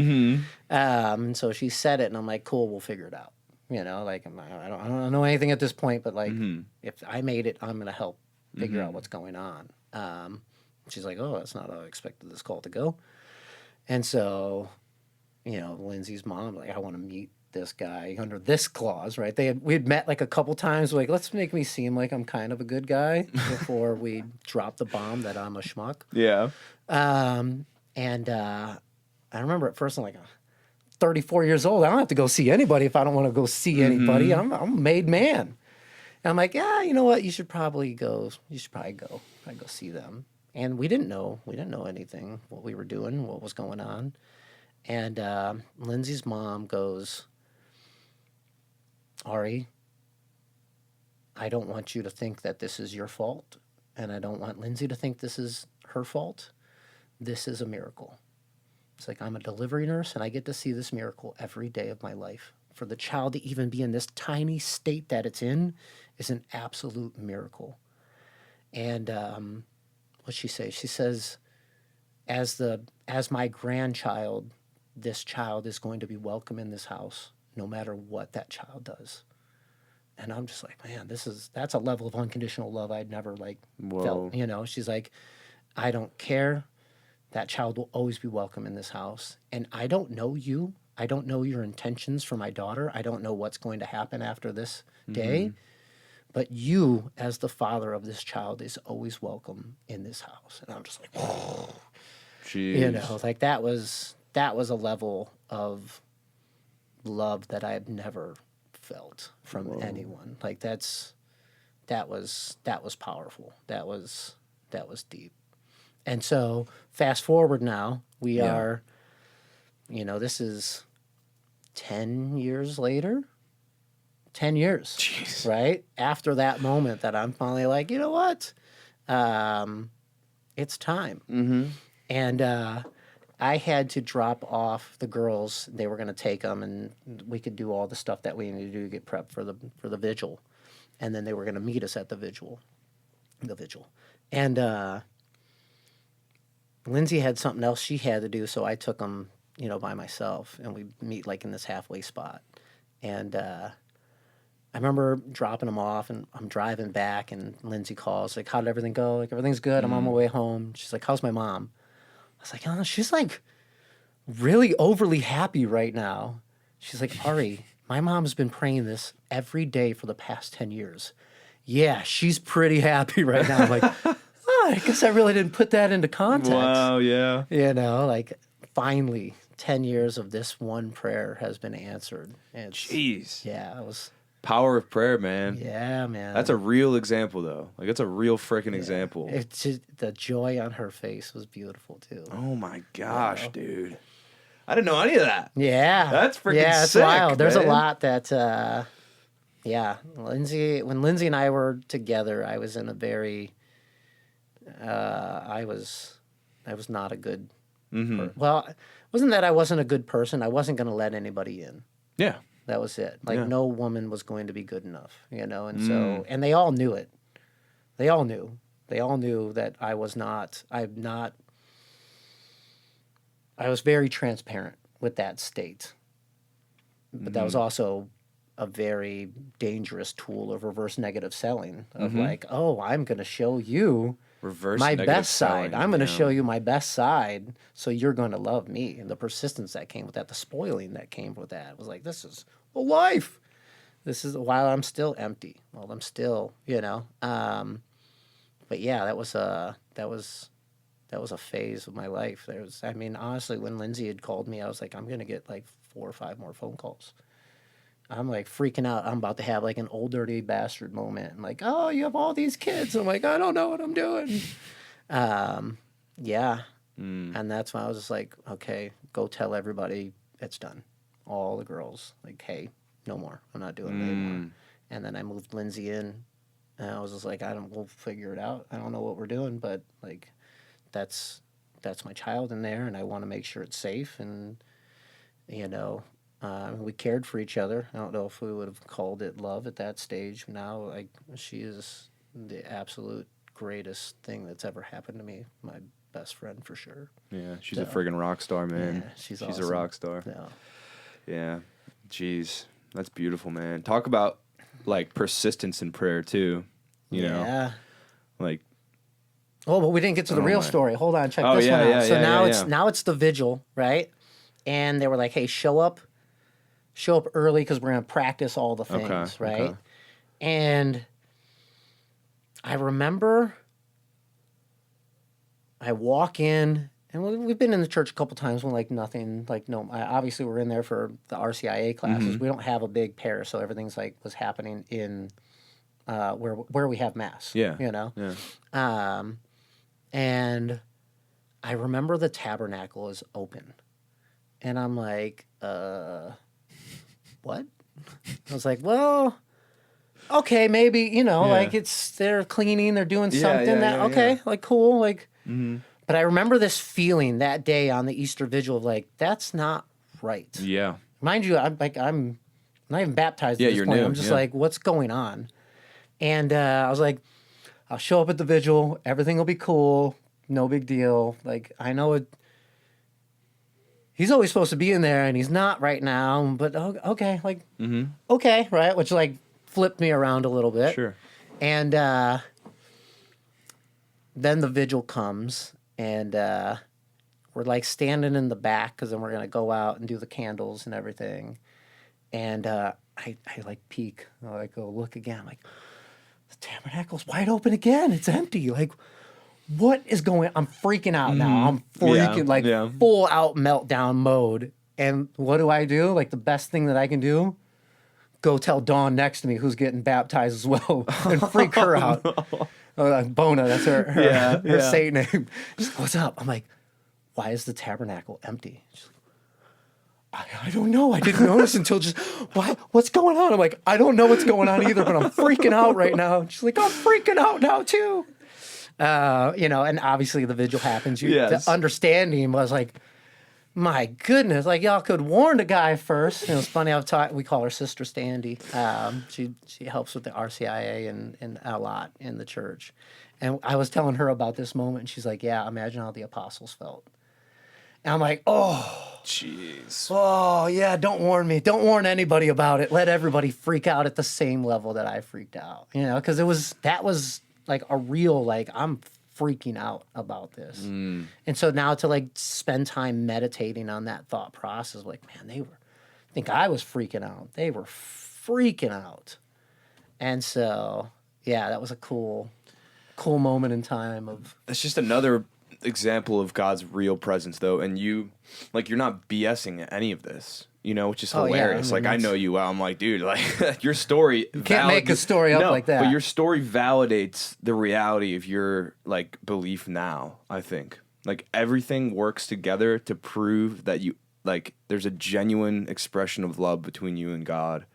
And so she said it, and I'm like, "Cool, we'll figure it out." Like, I don't know anything at this point, but like, if I made it, I'm gonna help figure out what's going on. She's like, "Oh, that's not how I expected this call to go." And so, Lindsay's mom, like, "I want to meet this guy under this clause," right? We had met like a couple times, like, let's make me seem like I'm kind of a good guy before we drop the bomb that I'm a schmuck. Yeah. And I remember at first I'm like, 34 years old. I don't have to go see anybody if I don't want to go see anybody. I'm a made man. And I'm like, "Yeah, you know what? You should probably go. You should probably go. I'd go see them." And we didn't know anything, what we were doing, what was going on. And Lindsay's mom goes, "Ari, I don't want you to think that this is your fault, and I don't want Lindsay to think this is her fault. This is a miracle." It's like, "I'm a delivery nurse, and I get to see this miracle every day of my life. For the child to even be in this tiny state that it's in is an absolute miracle." And what'd she say? She says, as my grandchild, this child is going to be welcome in this house, no matter what that child does. And I'm just like, man, that's a level of unconditional love I'd never felt. She's like, "I don't care. That child will always be welcome in this house. And I don't know you. I don't know your intentions for my daughter. I don't know what's going to happen after this day. But you, as the father of this child, is always welcome in this house." And I'm just like, "Whoa." Jeez. Like, that was a level of love that I've never felt from anyone. Like, that was powerful. That was deep. And so fast forward now, we are, this is 10 years later. 10 years, Jeez. right? After that moment that I'm finally like, you know what? It's time. Mm-hmm. And I had to drop off the girls. They were going to take them, and we could do all the stuff that we needed to do to get prepped for the vigil. And then they were going to meet us at the vigil. And Lindsay had something else she had to do, so I took them, by myself, and we meet like in this halfway spot. And I remember dropping them off, and I'm driving back, and Lindsay calls, like, "How did everything go?" Like, "Everything's good. I'm on my way home." She's like, "How's my mom?" I was like, "Oh, she's like really overly happy right now." She's like, "Ari, my mom's been praying this every day for the past 10 years. Yeah, she's pretty happy right now." I'm like, "Oh, I guess I really didn't put that into context." Wow, yeah. Like finally 10 years of this one prayer has been answered. And Jeez. yeah, it was, Power of prayer, man. yeah, man. That's a real example, though. Like, that's a real freaking example. It's just, the joy on her face was beautiful too. Oh my gosh, dude. I didn't know any of that. Yeah. That's freaking yeah, it's sick, wild. There's man. a lot that when Lindsay and I were together, I was in a very I was not a good well, it wasn't that I wasn't a good person. I wasn't going to let anybody in. Yeah. That was it. Like Yeah. no woman was going to be good enough, and so and they all knew it. They all knew. They all knew that I was very transparent with that state. But that was also a very dangerous tool of reverse negative selling of like, "Oh, I'm going to show you Reverse my negative best side. selling, I'm going to yeah. show you my best side, so you're going to love me." And the persistence that came with that, the spoiling that came with that, was like, this is a life. This is while I'm still empty, while I'm still, But yeah, that was a phase of my life. Honestly, when Lindsay had called me, I was like, I'm going to get like 4 or 5 more phone calls. I'm like freaking out. I'm about to have like an old dirty bastard moment. I'm like, "Oh, you have all these kids." I'm like, "I don't know what I'm doing." Yeah. And that's when I was just like, "Okay, go tell everybody it's done. All the girls, like, hey, no more. I'm not doing it anymore." And then I moved Lindsay in, and I was just like, we'll figure it out. I don't know what we're doing, but like, that's my child in there, and I want to make sure it's safe. And we cared for each other. I don't know if we would have called it love at that stage. Now, like, she is the absolute greatest thing that's ever happened to me. My best friend for sure. Yeah, she's a friggin' rock star, man. Yeah, she's a awesome. rock star. Yeah. Yeah. Jeez. That's beautiful, man. Talk about, like, persistence in prayer, too. You know? Yeah. Like, Oh, but we didn't get to the real story. Hold on, check Oh, this yeah, one out. yeah, So yeah, now it's the vigil, right? And they were like, "Hey, show up early because we're gonna practice all the things, Okay, right?" okay. And I remember I walk in, and we've been in the church a couple times when obviously we're in there for the RCIA classes. We don't have a big parish, so everything's like was happening in where we have mass. Yeah. Yeah. And I remember the tabernacle is open, and I'm like, what? I was like, well, okay, maybe, like they're cleaning, they're doing something like cool, like. But I remember this feeling that day on the Easter Vigil of like, that's not right. Yeah. Mind you, I'm not even baptized at this you're point. new, I'm just yeah. like, what's going on? And I was like, I'll show up at the vigil. Everything will be cool. No big deal. Like, I know it. He's always supposed to be in there, and he's not right now. But okay, like, okay, right? Which like flipped me around a little bit. Sure. And then the vigil comes, and we're like standing in the back because then we're gonna go out and do the candles and everything. And I like peek. I like go look again. I'm like, the tabernacle's wide open again. It's empty. Like, what is going? I'm freaking out now. I'm freaking full out meltdown mode. And what do? Like, the best thing that I can do, go tell Dawn next to me, who's getting baptized as well, and freak her out. Bona, that's her Yeah, her yeah. saint name. She's like, what's up? I'm like, why is the tabernacle empty? She's like, I don't know. I didn't notice until just, what's going on? I'm like, I don't know what's going on either, but I'm freaking out right now. And she's like, I'm freaking out now too. And obviously the vigil happens. Yes. The understanding was like, my goodness, like y'all could warn the guy first. It was funny. We call her Sister Standy. She helps with the RCIA and a lot in the church. And I was telling her about this moment, and she's like, "Yeah, imagine how the apostles felt." And I'm like, Jeez. "Oh yeah, don't warn me. Don't warn anybody about it. Let everybody freak out at the same level that I freaked out." Because that was like a real like I'm freaking out about this. And so now to like spend time meditating on that thought process, like, man, I think I was freaking out. They were freaking out. And so, yeah, that was a cool moment in time of, It's just another example of God's real presence, though, and you're not BSing any of this, which is Oh, yeah, hilarious. I mean, I know you well. I'm like, dude, like your story. You can't make a story up like that. But your story validates the reality of your like belief now. I think like everything works together to prove that you like there's a genuine expression of love between you and God.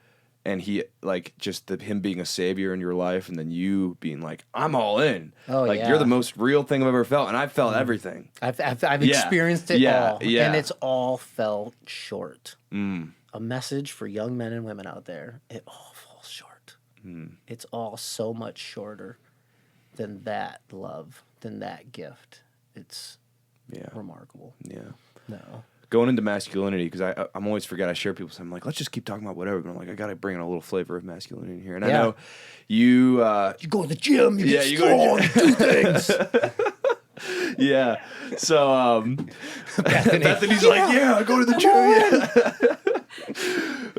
And he like just him being a savior in your life, and then you being like, I'm all in. Oh, like yeah. you're the most real thing I've ever felt, and I've felt everything. I've Yeah. experienced it Yeah, all. yeah. And it's all fell short. A message for young men and women out there. It all falls short. It's all so much shorter than that love, than that gift. It's remarkable. Yeah. No. Going into masculinity, because I'm always forget I share people. So I'm like, let's just keep talking about whatever. But I'm like, I gotta bring in a little flavor of masculinity in here. And I know you. You go to the gym, you get you go strong, to do things. Yeah. So Bethany's Yeah. like, yeah, I go to the gym. Yeah.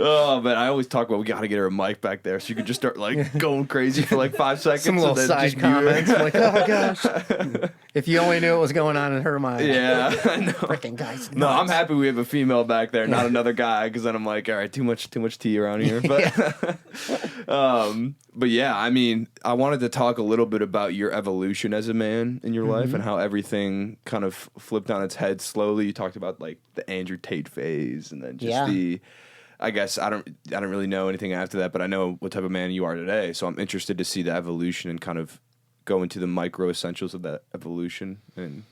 Oh man, I always talk about we gotta get her a mic back there so you can just start like going crazy for like 5 seconds. Some little and then side just mute her. comments. I'm like, oh gosh. If you only knew what was going on in her mind. Yeah, I know. Freaking guys. No, I'm happy we have a female back there, not another guy, because then I'm like, all right, too much tea around here. But, but yeah, I mean, I wanted to talk a little bit about your evolution as a man in your life and how everything kind of flipped on its head slowly. You talked about like the Andrew Tate phase, and then just I guess I don't really know anything after that, but I know what type of man you are today. So I'm interested to see the evolution and kind of go into the micro essentials of that evolution and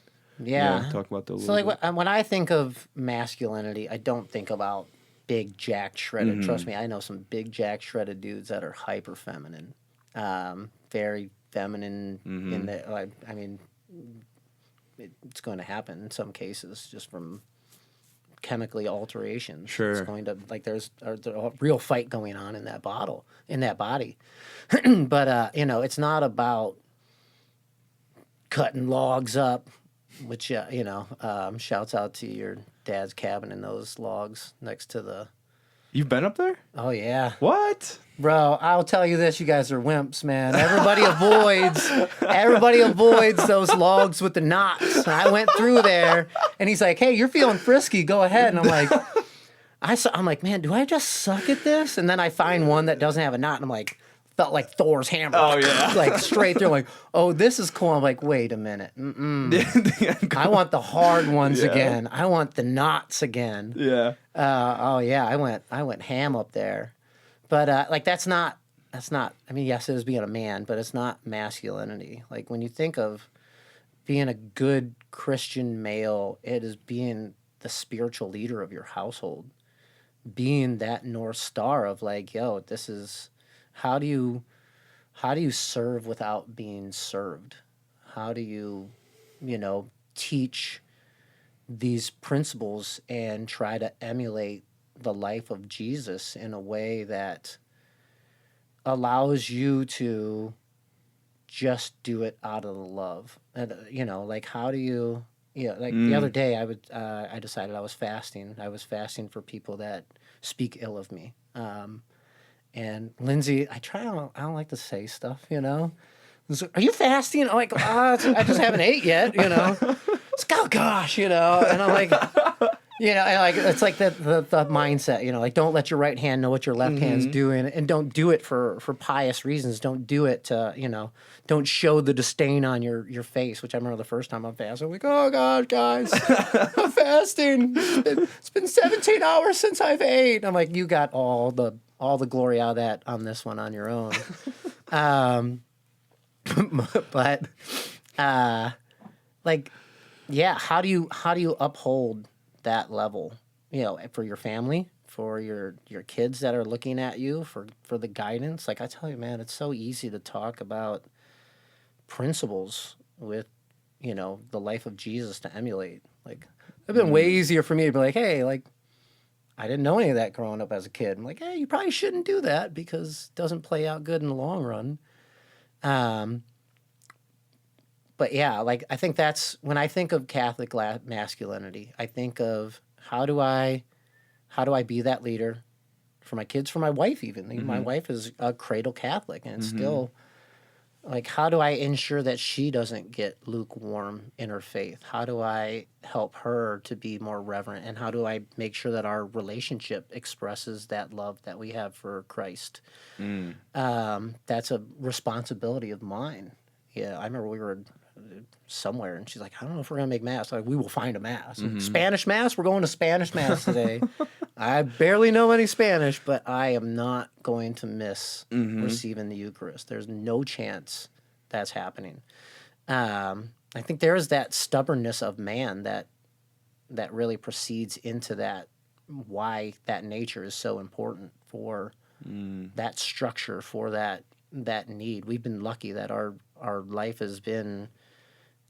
talk about those. So like when I think of masculinity, I don't think about big jack shredded. Trust me, I know some big jack shredded dudes that are hyper feminine, very feminine in the. I mean, it's going to happen in some cases just from chemically alterations. Sure. It's going to like there's a real fight going on in that body. But it's not about cutting logs up, which shouts out to your dad's cabin and those logs next to the. You've been up there? Oh yeah. What? Bro, I'll tell you this, you guys are wimps, man. Everybody avoids those logs with the knots. And I went through there and he's like, "Hey, you're feeling frisky, go ahead." And I'm like, I'm like, "Man, do I just suck at this?" And then I find one that doesn't have a knot and I'm like, felt like Thor's hammer. Oh, yeah. Like straight through. I'm like, "Oh, this is cool." I'm like, "Wait a minute. I want the hard ones again. I want the knots again." Yeah. I went ham up there. But like that's not I mean, yes, it is being a man, but it's not masculinity. Like when you think of being a good Christian male, it is being the spiritual leader of your household. Being that North Star of like, yo, this is how do you serve without being served? How do you, teach these principles and try to emulate the life of Jesus in a way that allows you to just do it out of the love. And, like how do you, the other day I decided I was fasting. I was fasting for people that speak ill of me. And Lindsay, I don't like to say stuff, So, are you fasting? I'm like, I just haven't ate yet, It's, oh gosh, and I'm like, You know, and like it's like the mindset, you know, like don't let your right hand know what your left hand's doing, and don't do it for pious reasons. Don't do it to, you know, don't show the disdain on your face. Which I remember the first time I fasted, I'm like, oh God, guys, I'm fasting. It's been 17 hours since I've ate. I'm like, you got all the glory out of that on this one on your own. But like, yeah, how do you uphold that level, you know, for your family, for your kids that are looking at you for the guidance? Like I tell you, man, it's so easy to talk about principles with, you know, the life of Jesus to emulate. Like it's been way easier for me to be like, hey, like I didn't know any of that growing up as a kid. I'm like, hey, you probably shouldn't do that because it doesn't play out good in the long run. Um, but yeah, like I think that's when I think of Catholic masculinity, I think of how do I be that leader for my kids, for my wife even. My wife is a cradle Catholic, and it's still like how do I ensure that she doesn't get lukewarm in her faith? How do I help her to be more reverent, and how do I make sure that our relationship expresses that love that we have for Christ? That's a responsibility of mine. Yeah, I remember we were somewhere, and she's like, "I don't know if we're gonna make mass." Like, we will find a mass. Spanish mass. We're going to Spanish mass today. I barely know any Spanish, but I am not going to miss receiving the Eucharist. There's no chance that's happening. I think there is that stubbornness of man that really proceeds into that. Why that nature is so important for that structure, for that need. We've been lucky that our life has been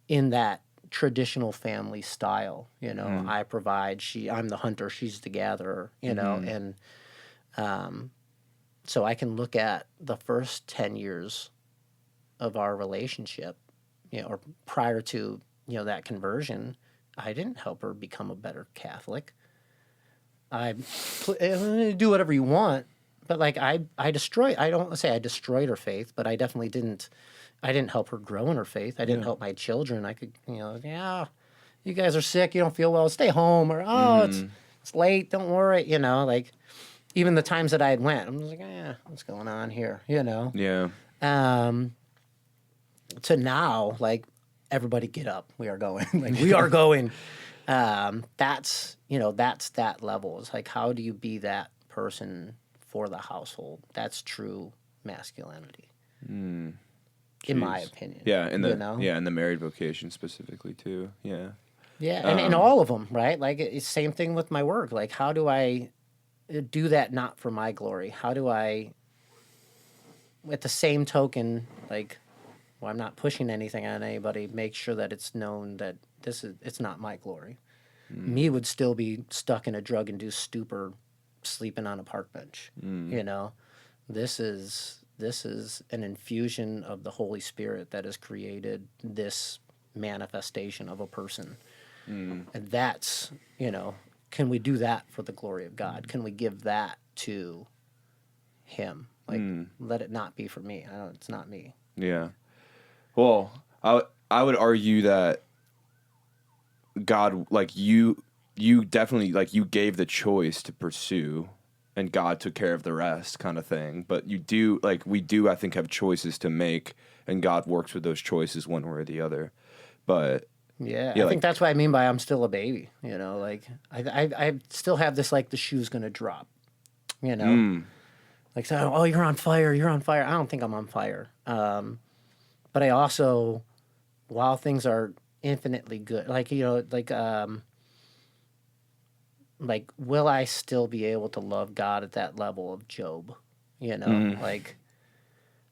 in that traditional family style. You know, I provide, I'm the hunter, she's the gatherer, you know, and so I can look at the first 10 years of our relationship, you know, or prior to, you know, that conversion. I didn't help her become a better Catholic. Do whatever you want, but like I destroyed. I don't say I destroyed her faith, but I definitely didn't. I didn't help her grow in her faith. I didn't help my children. I could, you know, yeah, you guys are sick. You don't feel well. Stay home. Or oh, it's late. Don't worry. You know, like even the times that I had went, I'm just like, what's going on here? You know. Yeah. Um, to now, like everybody get up. We are going. Like we are going. That's, you know, that's that level. It's like, how do you be that person for the household? That's true masculinity, in my Jeez. opinion. Yeah, in the you know? in the married vocation specifically too. Yeah. Yeah, and in all of them, right? Like it's same thing with my work. Like, how do I do that not for my glory? How do I, at the same token, like, well, I'm not pushing anything on anybody. Make sure that it's known that it's not my glory. Me would still be stuck in a drug-induced stupor, sleeping on a park bench. You know, this is an infusion of the Holy Spirit that has created this manifestation of a person, and that's, you know, can we do that for the glory of God? Can we give that to Him? Like, let it not be for me. I don't. It's not me. Yeah. Well, I would argue that God, like you definitely, like, you gave the choice to pursue, and God took care of the rest, kind of thing. But you do, like, we do, I think, have choices to make, and God works with those choices one way or the other. But Yeah, yeah, I like, think that's what I mean by I'm still a baby. You know, like I still have this, like the shoe's gonna drop. You know, like, so, oh, you're on fire, you're on fire. I don't think I'm on fire. But I also, while things are infinitely good, like, you know, like will I still be able to love God at that level of Job? You know, like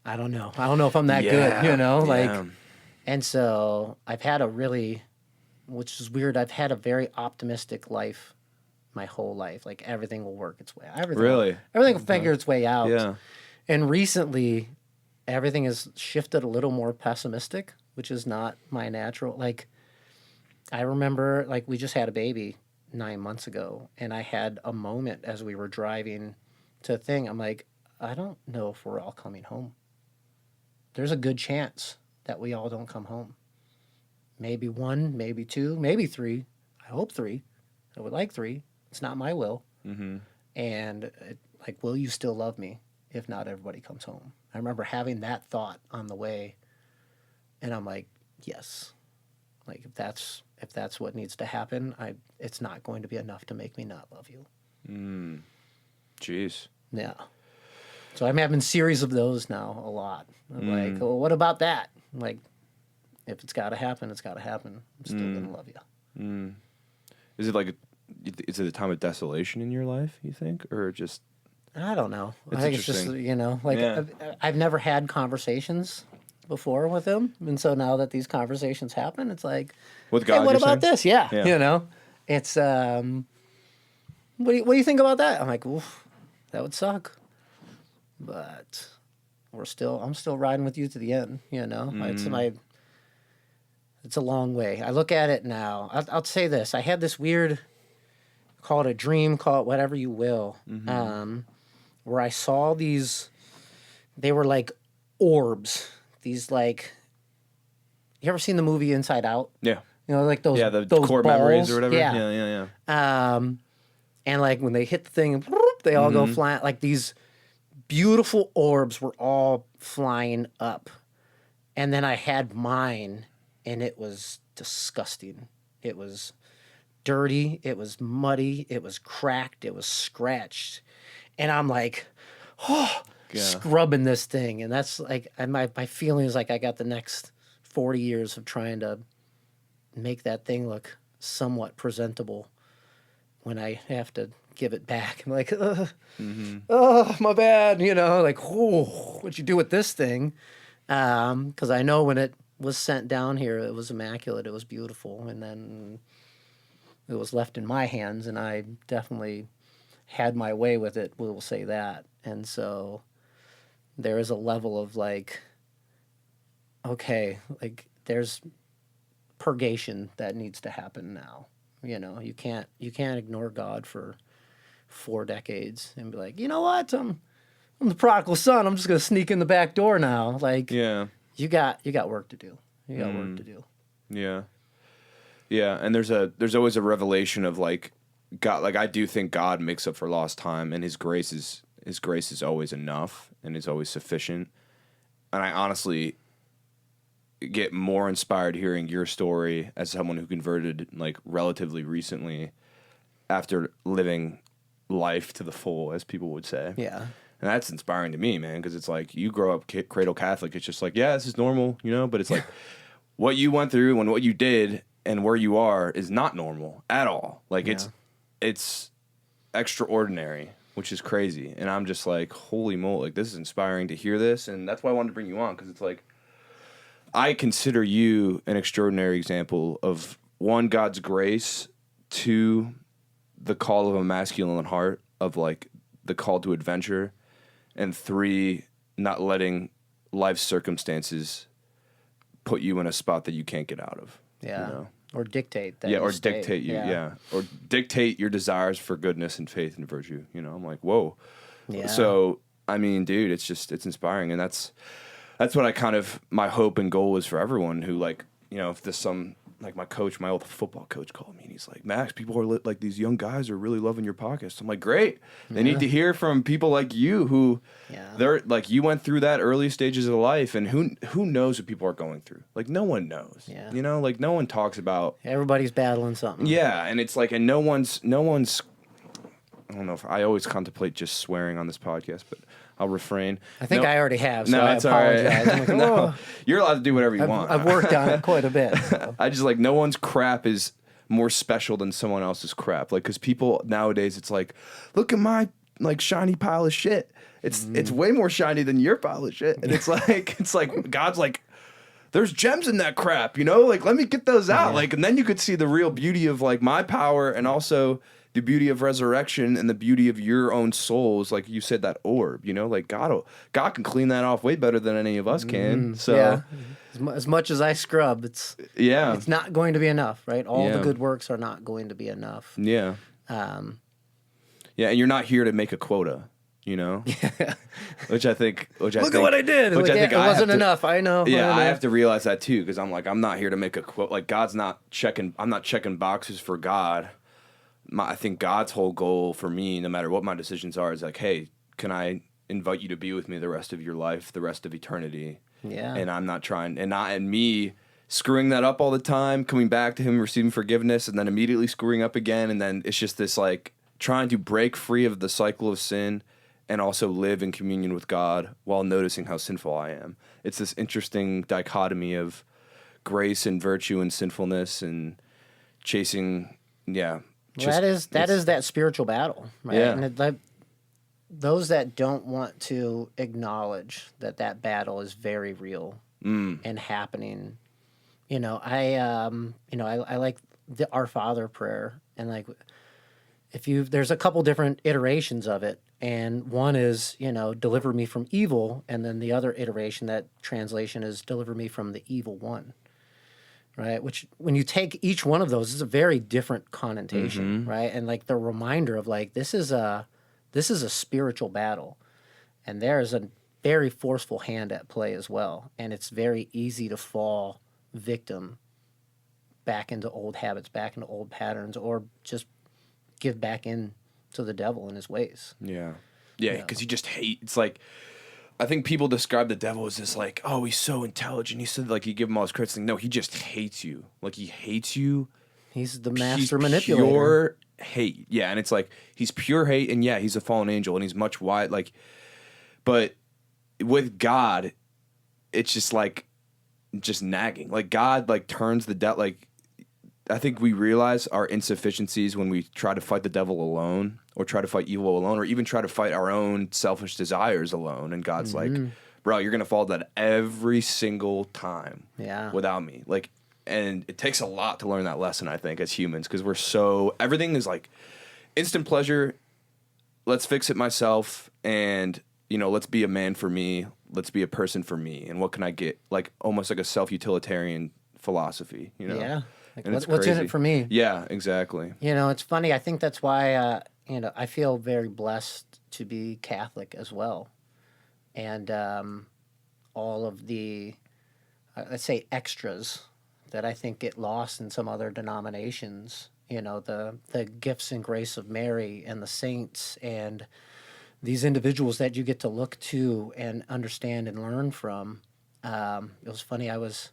I don't know. I don't know if I'm that good. You know, like, yeah. and so I've had a really, which is weird. I've had a very optimistic life my whole life. Like everything will work its way. Really? Everything will figure its way out. Yeah. And recently, everything has shifted a little more pessimistic, which is not my natural. Like I remember, like we just had a baby 9 months ago, and I had a moment as we were driving to a thing. I'm like, I don't know if we're all coming home. There's a good chance that we all don't come home. Maybe one, maybe two, maybe three. I hope three. I would like 3. It's not my will. Mm-hmm. And like, will you still love me if not everybody comes home? I remember having that thought on the way, and I'm like, yes. Like, if that's what needs to happen, it's not going to be enough to make me not love you. Jeez. Yeah. So I'm having series of those now a lot. I'm like, well, what about that? I'm like, if it's got to happen, it's got to happen. I'm still going to love you. Is it like, is it a time of desolation in your life, you think? Or just... I don't know. It's I think it's just, interesting. like, Yeah. I've never had conversations before with him. And so now that these conversations happen, it's like, With God, hey, what you're about saying? this? Yeah. Yeah. It's, what do you think about that? I'm like, oof, that would suck. But I'm still riding with you to the end, It's a long way. I look at it now. I'll say this. I had this weird, call it a dream, call it whatever you will, where I saw they were like orbs. These like, you ever seen the movie Inside Out? Yeah. Like those, Yeah, the those core balls? memories or whatever. Yeah. Yeah. And like when they hit the thing, they all go flying. Like these beautiful orbs were all flying up. And then I had mine, and it was disgusting. It was dirty. It was muddy. It was cracked. It was scratched. And I'm like, scrubbing this thing. And that's like, and my feeling is like I got the next 40 years of trying to make that thing look somewhat presentable when I have to give it back. I'm like, oh, my bad. Like, what'd you do with this thing? Because I know when it was sent down here, it was immaculate. It was beautiful. And then it was left in my hands, and I definitely had my way with it. We'll say that. And so there is a level of like, okay, like there's purgation that needs to happen now. You can't ignore God for 4 decades and be like, you know what? I'm the prodigal son. I'm just gonna sneak in the back door now. Like, Yeah. you got work to do. You got work to do. Yeah. Yeah, and there's always a revelation of like God. Like, I do think God makes up for lost time, and His grace is always enough and is always sufficient. And I honestly get more inspired hearing your story as someone who converted like relatively recently after living life to the full, as people would say. Yeah. And that's inspiring to me, man, because it's like you grow up cradle Catholic. It's just like, yeah, this is normal, but it's like what you went through and what you did and where you are is not normal at all. Like, it's extraordinary, which is crazy. And I'm just like, holy moly, like, this is inspiring to hear this. And that's why I wanted to bring you on, because it's like, I consider you an extraordinary example of, 1, God's grace, 2, the call of a masculine heart, of like the call to adventure, and 3, not letting life's circumstances put you in a spot that you can't get out of. Yeah. Or dictate that. Yeah, you or stay. dictate you. Yeah. Or dictate your desires for goodness and faith and virtue. I'm like, whoa. Yeah. So, I mean, dude, it's inspiring. And that's what I kind of, my hope and goal is for everyone who, like, if there's like my old football coach called me and he's like, Max, people are like, these young guys are really loving your podcast. I'm like, great. They need to hear from people like you who they're like, you went through that early stages of life, and who knows what people are going through? Like, no one knows. Yeah. Like, no one talks about. Everybody's battling something. Yeah. And it's like, and no one's, I don't know if I always contemplate just swearing on this podcast, but I'll refrain. I think I already have, so No, I that's all right. apologize. I'm like, No, "Oh." you're allowed to do whatever you want. I've worked on it quite a bit. So. I just like, no one's crap is more special than someone else's crap. Like, because people nowadays, it's like, look at my like shiny pile of shit. It's way more shiny than your pile of shit. And it's like God's like, there's gems in that crap, like, let me get those out. Yeah. Like, and then you could see the real beauty of like my power, and also the beauty of resurrection and the beauty of your own souls. Like you said, that orb, like God can clean that off way better than any of us can. So yeah. As much as I scrub, it's not going to be enough, right? All the good works are not going to be enough. Yeah. Yeah, and you're not here to make a quota, which I think. Look at what I did. Which I think it wasn't enough. I know. Yeah, I have to realize that too, because I'm like, I'm not here to make a quote. Like, God's not checking. I'm not checking boxes for God. I think God's whole goal for me, no matter what my decisions are, is like, hey, can I invite you to be with me the rest of your life, the rest of eternity? Yeah. And I'm not trying, and me screwing that up all the time, coming back to him, receiving forgiveness, and then immediately screwing up again. And then it's just this like trying to break free of the cycle of sin and also live in communion with God while noticing how sinful I am. It's this interesting dichotomy of grace and virtue and sinfulness and chasing, yeah. Well, that is that spiritual battle, right? Yeah. And like those that don't want to acknowledge that that battle is very real and happening. I like the Our Father prayer, and like there's a couple different iterations of it, and one is deliver me from evil, and then the other iteration, that translation, is deliver me from the evil one. Right, which when you take each one of those, is a very different connotation, right? And like the reminder of like this is a spiritual battle, and there is a very forceful hand at play as well, and it's very easy to fall victim back into old habits, back into old patterns, or just give back in to the devil and his ways. Yeah. Yeah, because you just hate. It's like, I think people describe the devil as this like, oh, he's so intelligent. He said like you give him all his credits. Like, no, he just hates you. Like he hates you. He's the He's master manipulator. pure hate. Yeah, and it's like he's pure hate, and yeah, he's a fallen angel, and he's much wide. Like, but with God, it's just like just nagging. Like God like turns the devil. Like I think we realize our insufficiencies when we try to fight the devil alone, or try to fight evil alone, or even try to fight our own selfish desires alone. And God's like, bro, you're gonna fall to that every single time. Yeah. Without me, like, and it takes a lot to learn that lesson. I think as humans, because everything is like instant pleasure. Let's fix it myself, and let's be a man for me. Let's be a person for me. And what can I get? Like almost like a self-utilitarian philosophy. Yeah. Like, And it's what's in crazy. it for me? Yeah, exactly. It's funny. I think that's why, I feel very blessed to be Catholic as well. And all of the, let's say, extras that I think get lost in some other denominations, the gifts and grace of Mary and the saints and these individuals that you get to look to and understand and learn from. It was funny. I was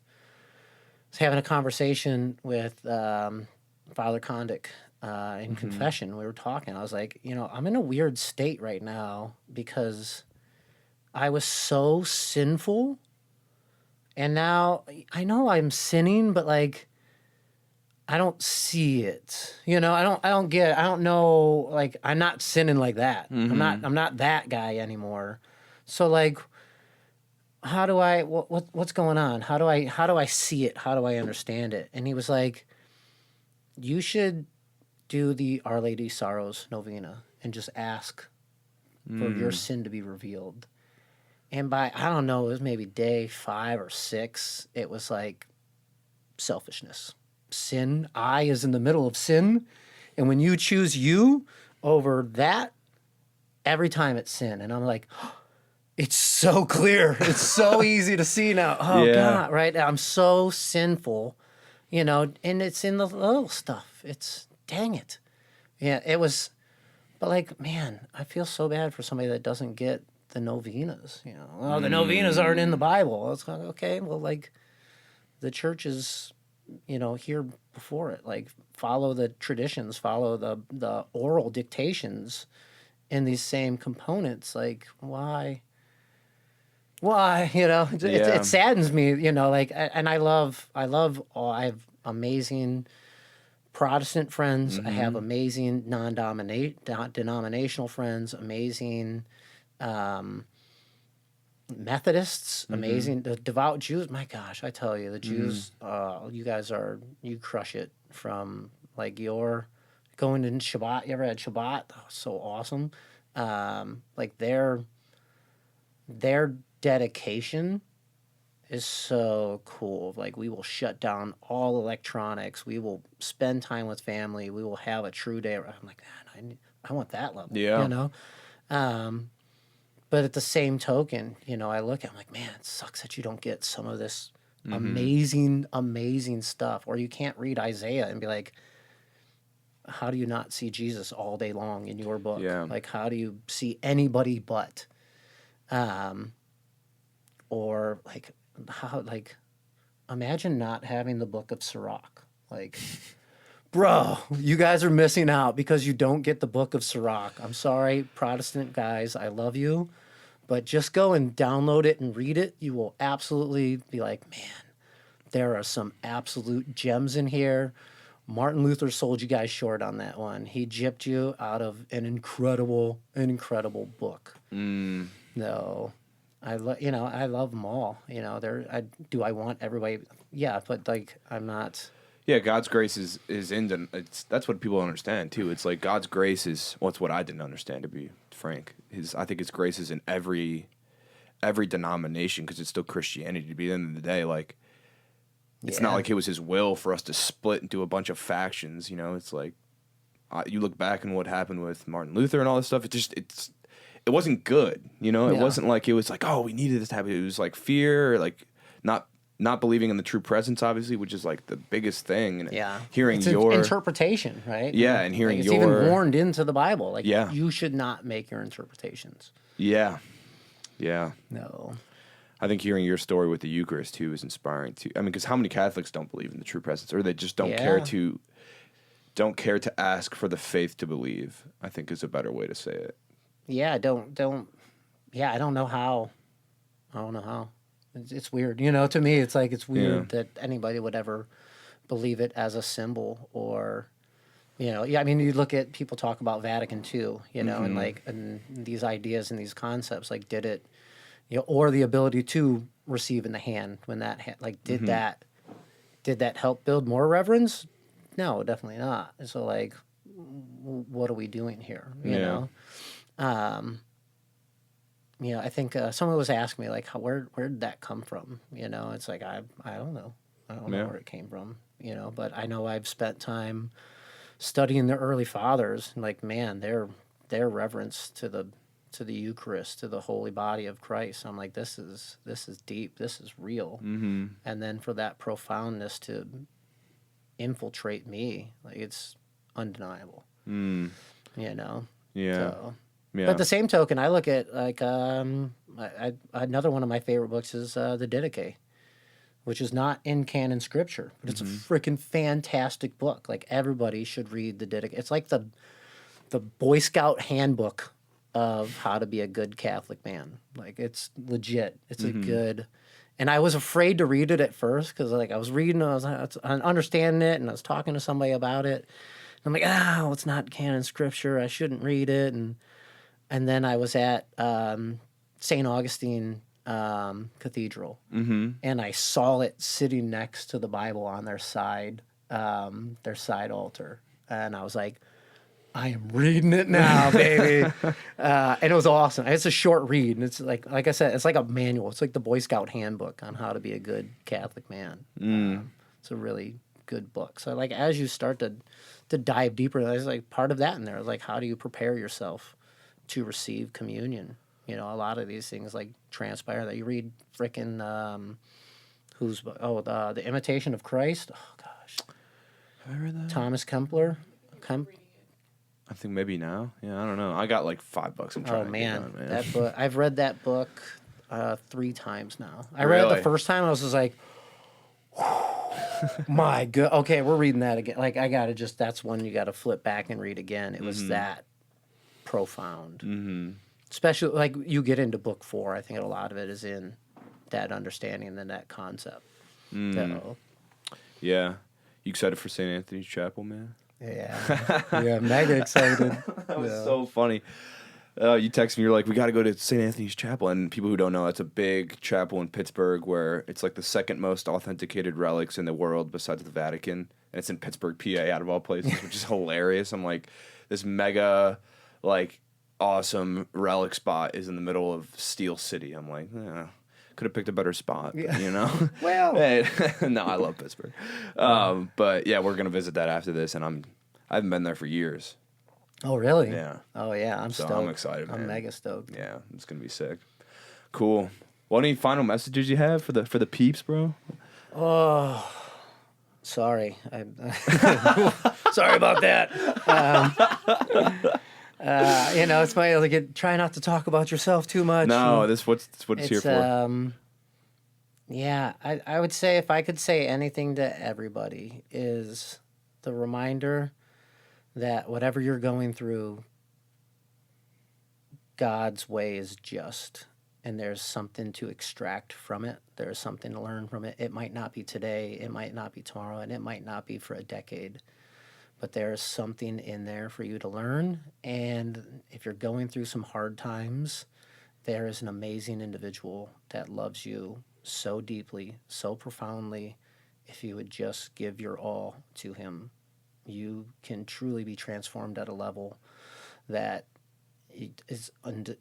having a conversation with Father Kondik in confession. We were talking. I was like, I'm in a weird state right now because I was so sinful, and now I know I'm sinning, but like I don't see it. I don't know. Like I'm not sinning like that. I'm not that guy anymore. So like, how do I what's going on? How do I see it? How do I understand it? And he was like, you should do the Our Lady Sorrows novena and just ask for your sin to be revealed. And by, I don't know, it was maybe day 5 or 6, it was like selfishness. Sin, I is in the middle of sin. And when you choose you over that, every time it's sin. And I'm like, it's so clear. It's so easy to see now. Oh, Yeah. God, right? I'm so sinful, and it's in the little stuff. It's, dang it. Yeah, it was, but like, man, I feel so bad for somebody that doesn't get the novenas. The novenas aren't in the Bible. It's like, okay, well, like, the church is, here before it. Like, follow the traditions, follow the oral dictations in these same components. Like, why? It saddens me, like, and I have amazing Protestant friends. I have amazing non-denominational friends, amazing Methodists, amazing the devout Jews. My gosh, I tell you, the Jews, you crush it. From like your going in Shabbat. You ever had Shabbat? Oh, so awesome. Like their dedication is so cool. Like, we will shut down all electronics. We will spend time with family. We will have a true day. I'm like, man, I want that level. Yeah. But at the same token, I look at, I'm like, man, it sucks that you don't get some of this amazing, amazing stuff. Or you can't read Isaiah and be like, how do you not see Jesus all day long in your book? Yeah. Like, how do you see anybody but? Or like, how, like, imagine not having the book of Sirach. Like, bro, you guys are missing out because you don't get the book of Sirach. I'm sorry, Protestant guys, I love you, but just go and download it and read it. You will absolutely be like, man, there are some absolute gems in here. Martin Luther sold you guys short on that one. He gypped you out of an incredible book. No, I love them all. You know, I want everybody. Yeah, but like, I'm not. Yeah, God's grace is in. That's what people don't understand too. It's like God's grace is. Well, it's what I didn't understand, to be frank. I think His grace is in every denomination, because it's still Christianity. To be at the end of the day, like, it's not like it was His will for us to split into a bunch of factions. You know, it's like you look back and what happened with Martin Luther and all this stuff. It wasn't good. You know, it wasn't like it was like, oh, we needed this to happen. It was like fear, like not believing in the true presence, obviously, which is like the biggest thing. And hearing it's your interpretation, right? Yeah, and hearing like, it's your even warned into the Bible. Like, Yeah. you should not make your interpretations. Yeah. No. I think hearing your story with the Eucharist too is inspiring too. I mean, because how many Catholics don't believe in the true presence, or they just don't care to ask for the faith to believe? I think is a better way to say it. Yeah, don't. Yeah, I don't know how. It's weird. You know, to me, it's like, it's weird that anybody would ever believe it as a symbol, or, you know, I mean, you look at people talk about Vatican II, you know, and like, and these ideas and these concepts, like, did it, you know, or the ability to receive in the hand when that, did that help build more reverence? No, definitely not. So, like, what are we doing here? You know? You know, I think someone was asking me, like, where did that come from? You know, it's like, I don't know. I don't know where it came from, you know, but I know I've spent time studying the early fathers, and like, man, their reverence to the Eucharist, to the holy body of Christ. I'm like, this is deep, this is real. Mm-hmm. And then for that profoundness to infiltrate me, like, it's undeniable. You know? Yeah. So, Yeah. but the same token, I look at, like, another one of my favorite books is the Didache, which is not in canon scripture, but it's a freaking fantastic book. Like, everybody should read the Didache. It's like the Boy Scout handbook of how to be a good Catholic man. Like, it's legit. It's a good. And I was afraid to read it at first, because, like, I was reading, I was understanding it, and I was talking to somebody about it. And I'm like, it's not canon scripture. I shouldn't read it. And then I was at St. Augustine Cathedral, and I saw it sitting next to the Bible on their side altar, and I was like, I am reading it now, baby. And it was awesome. It's a short read, and it's like I said, it's like a manual. It's like the Boy Scout handbook on how to be a good Catholic man. It's a really good book. So, like, as you start to dive deeper, there's like part of that in there. Like, how do you prepare yourself to receive communion? You know, a lot of these things like transpire. That you read frickin' The Imitation of Christ. Oh gosh, have I read that? Thomas Kempler. I think maybe now. Yeah, I don't know. I got like $5. I'm trying Oh to man, get done, man. that book. I've read that book 3 times now. I read it the first time. I was just like, my God. Okay, we're reading that again. Like, that's one you got to flip back and read again. It was that profound. Especially, like, you get into book 4. I think a lot of it is in that understanding and then that concept. So, Yeah. You excited for St. Anthony's Chapel, man? yeah, mega excited. That was so funny. You text me, you're like, we got to go to St. Anthony's Chapel. And people who don't know, it's a big chapel in Pittsburgh where it's like the second most authenticated relics in the world besides the Vatican. And it's in Pittsburgh, PA, out of all places, which is hilarious. I'm like, this mega, like, awesome relic spot is in the middle of Steel City. I'm like, could have picked a better spot, but, you know? Well. Hey, no, I love Pittsburgh. But, yeah, we're going to visit that after this, and I haven't been there for years. Oh, really? Yeah. Oh, yeah. I'm stoked. I'm excited, man. I'm mega stoked. Yeah, it's gonna be sick. Cool. Well, any final messages you have for the peeps, bro? Oh, Sorry. Sorry about that. It's my like try not to talk about yourself too much. No, that's what it's here for. Yeah, I would say if I could say anything to everybody is the reminder that whatever you're going through, God's way is just, and there's something to extract from it. There's something to learn from it. It might not be today, it might not be tomorrow, and it might not be for a decade, but there's something in there for you to learn. And if you're going through some hard times, there is an amazing individual that loves you so deeply, so profoundly. If you would just give your all to him, you can truly be transformed at a level that is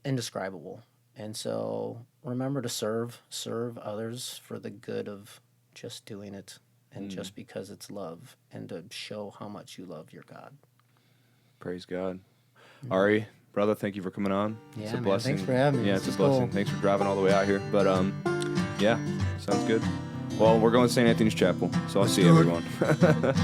indescribable. And so remember to serve others for the good of just doing it, and just because it's love, and to show how much you love your God. Praise God. Ari, brother, thank you for coming on. Yeah, It's a man, blessing. thanks for having me. Yeah, This it's a is blessing. cool. Thanks for driving all the way out here. But yeah, sounds good. Well, we're going to St. Anthony's Chapel, so I'll see do it. everyone.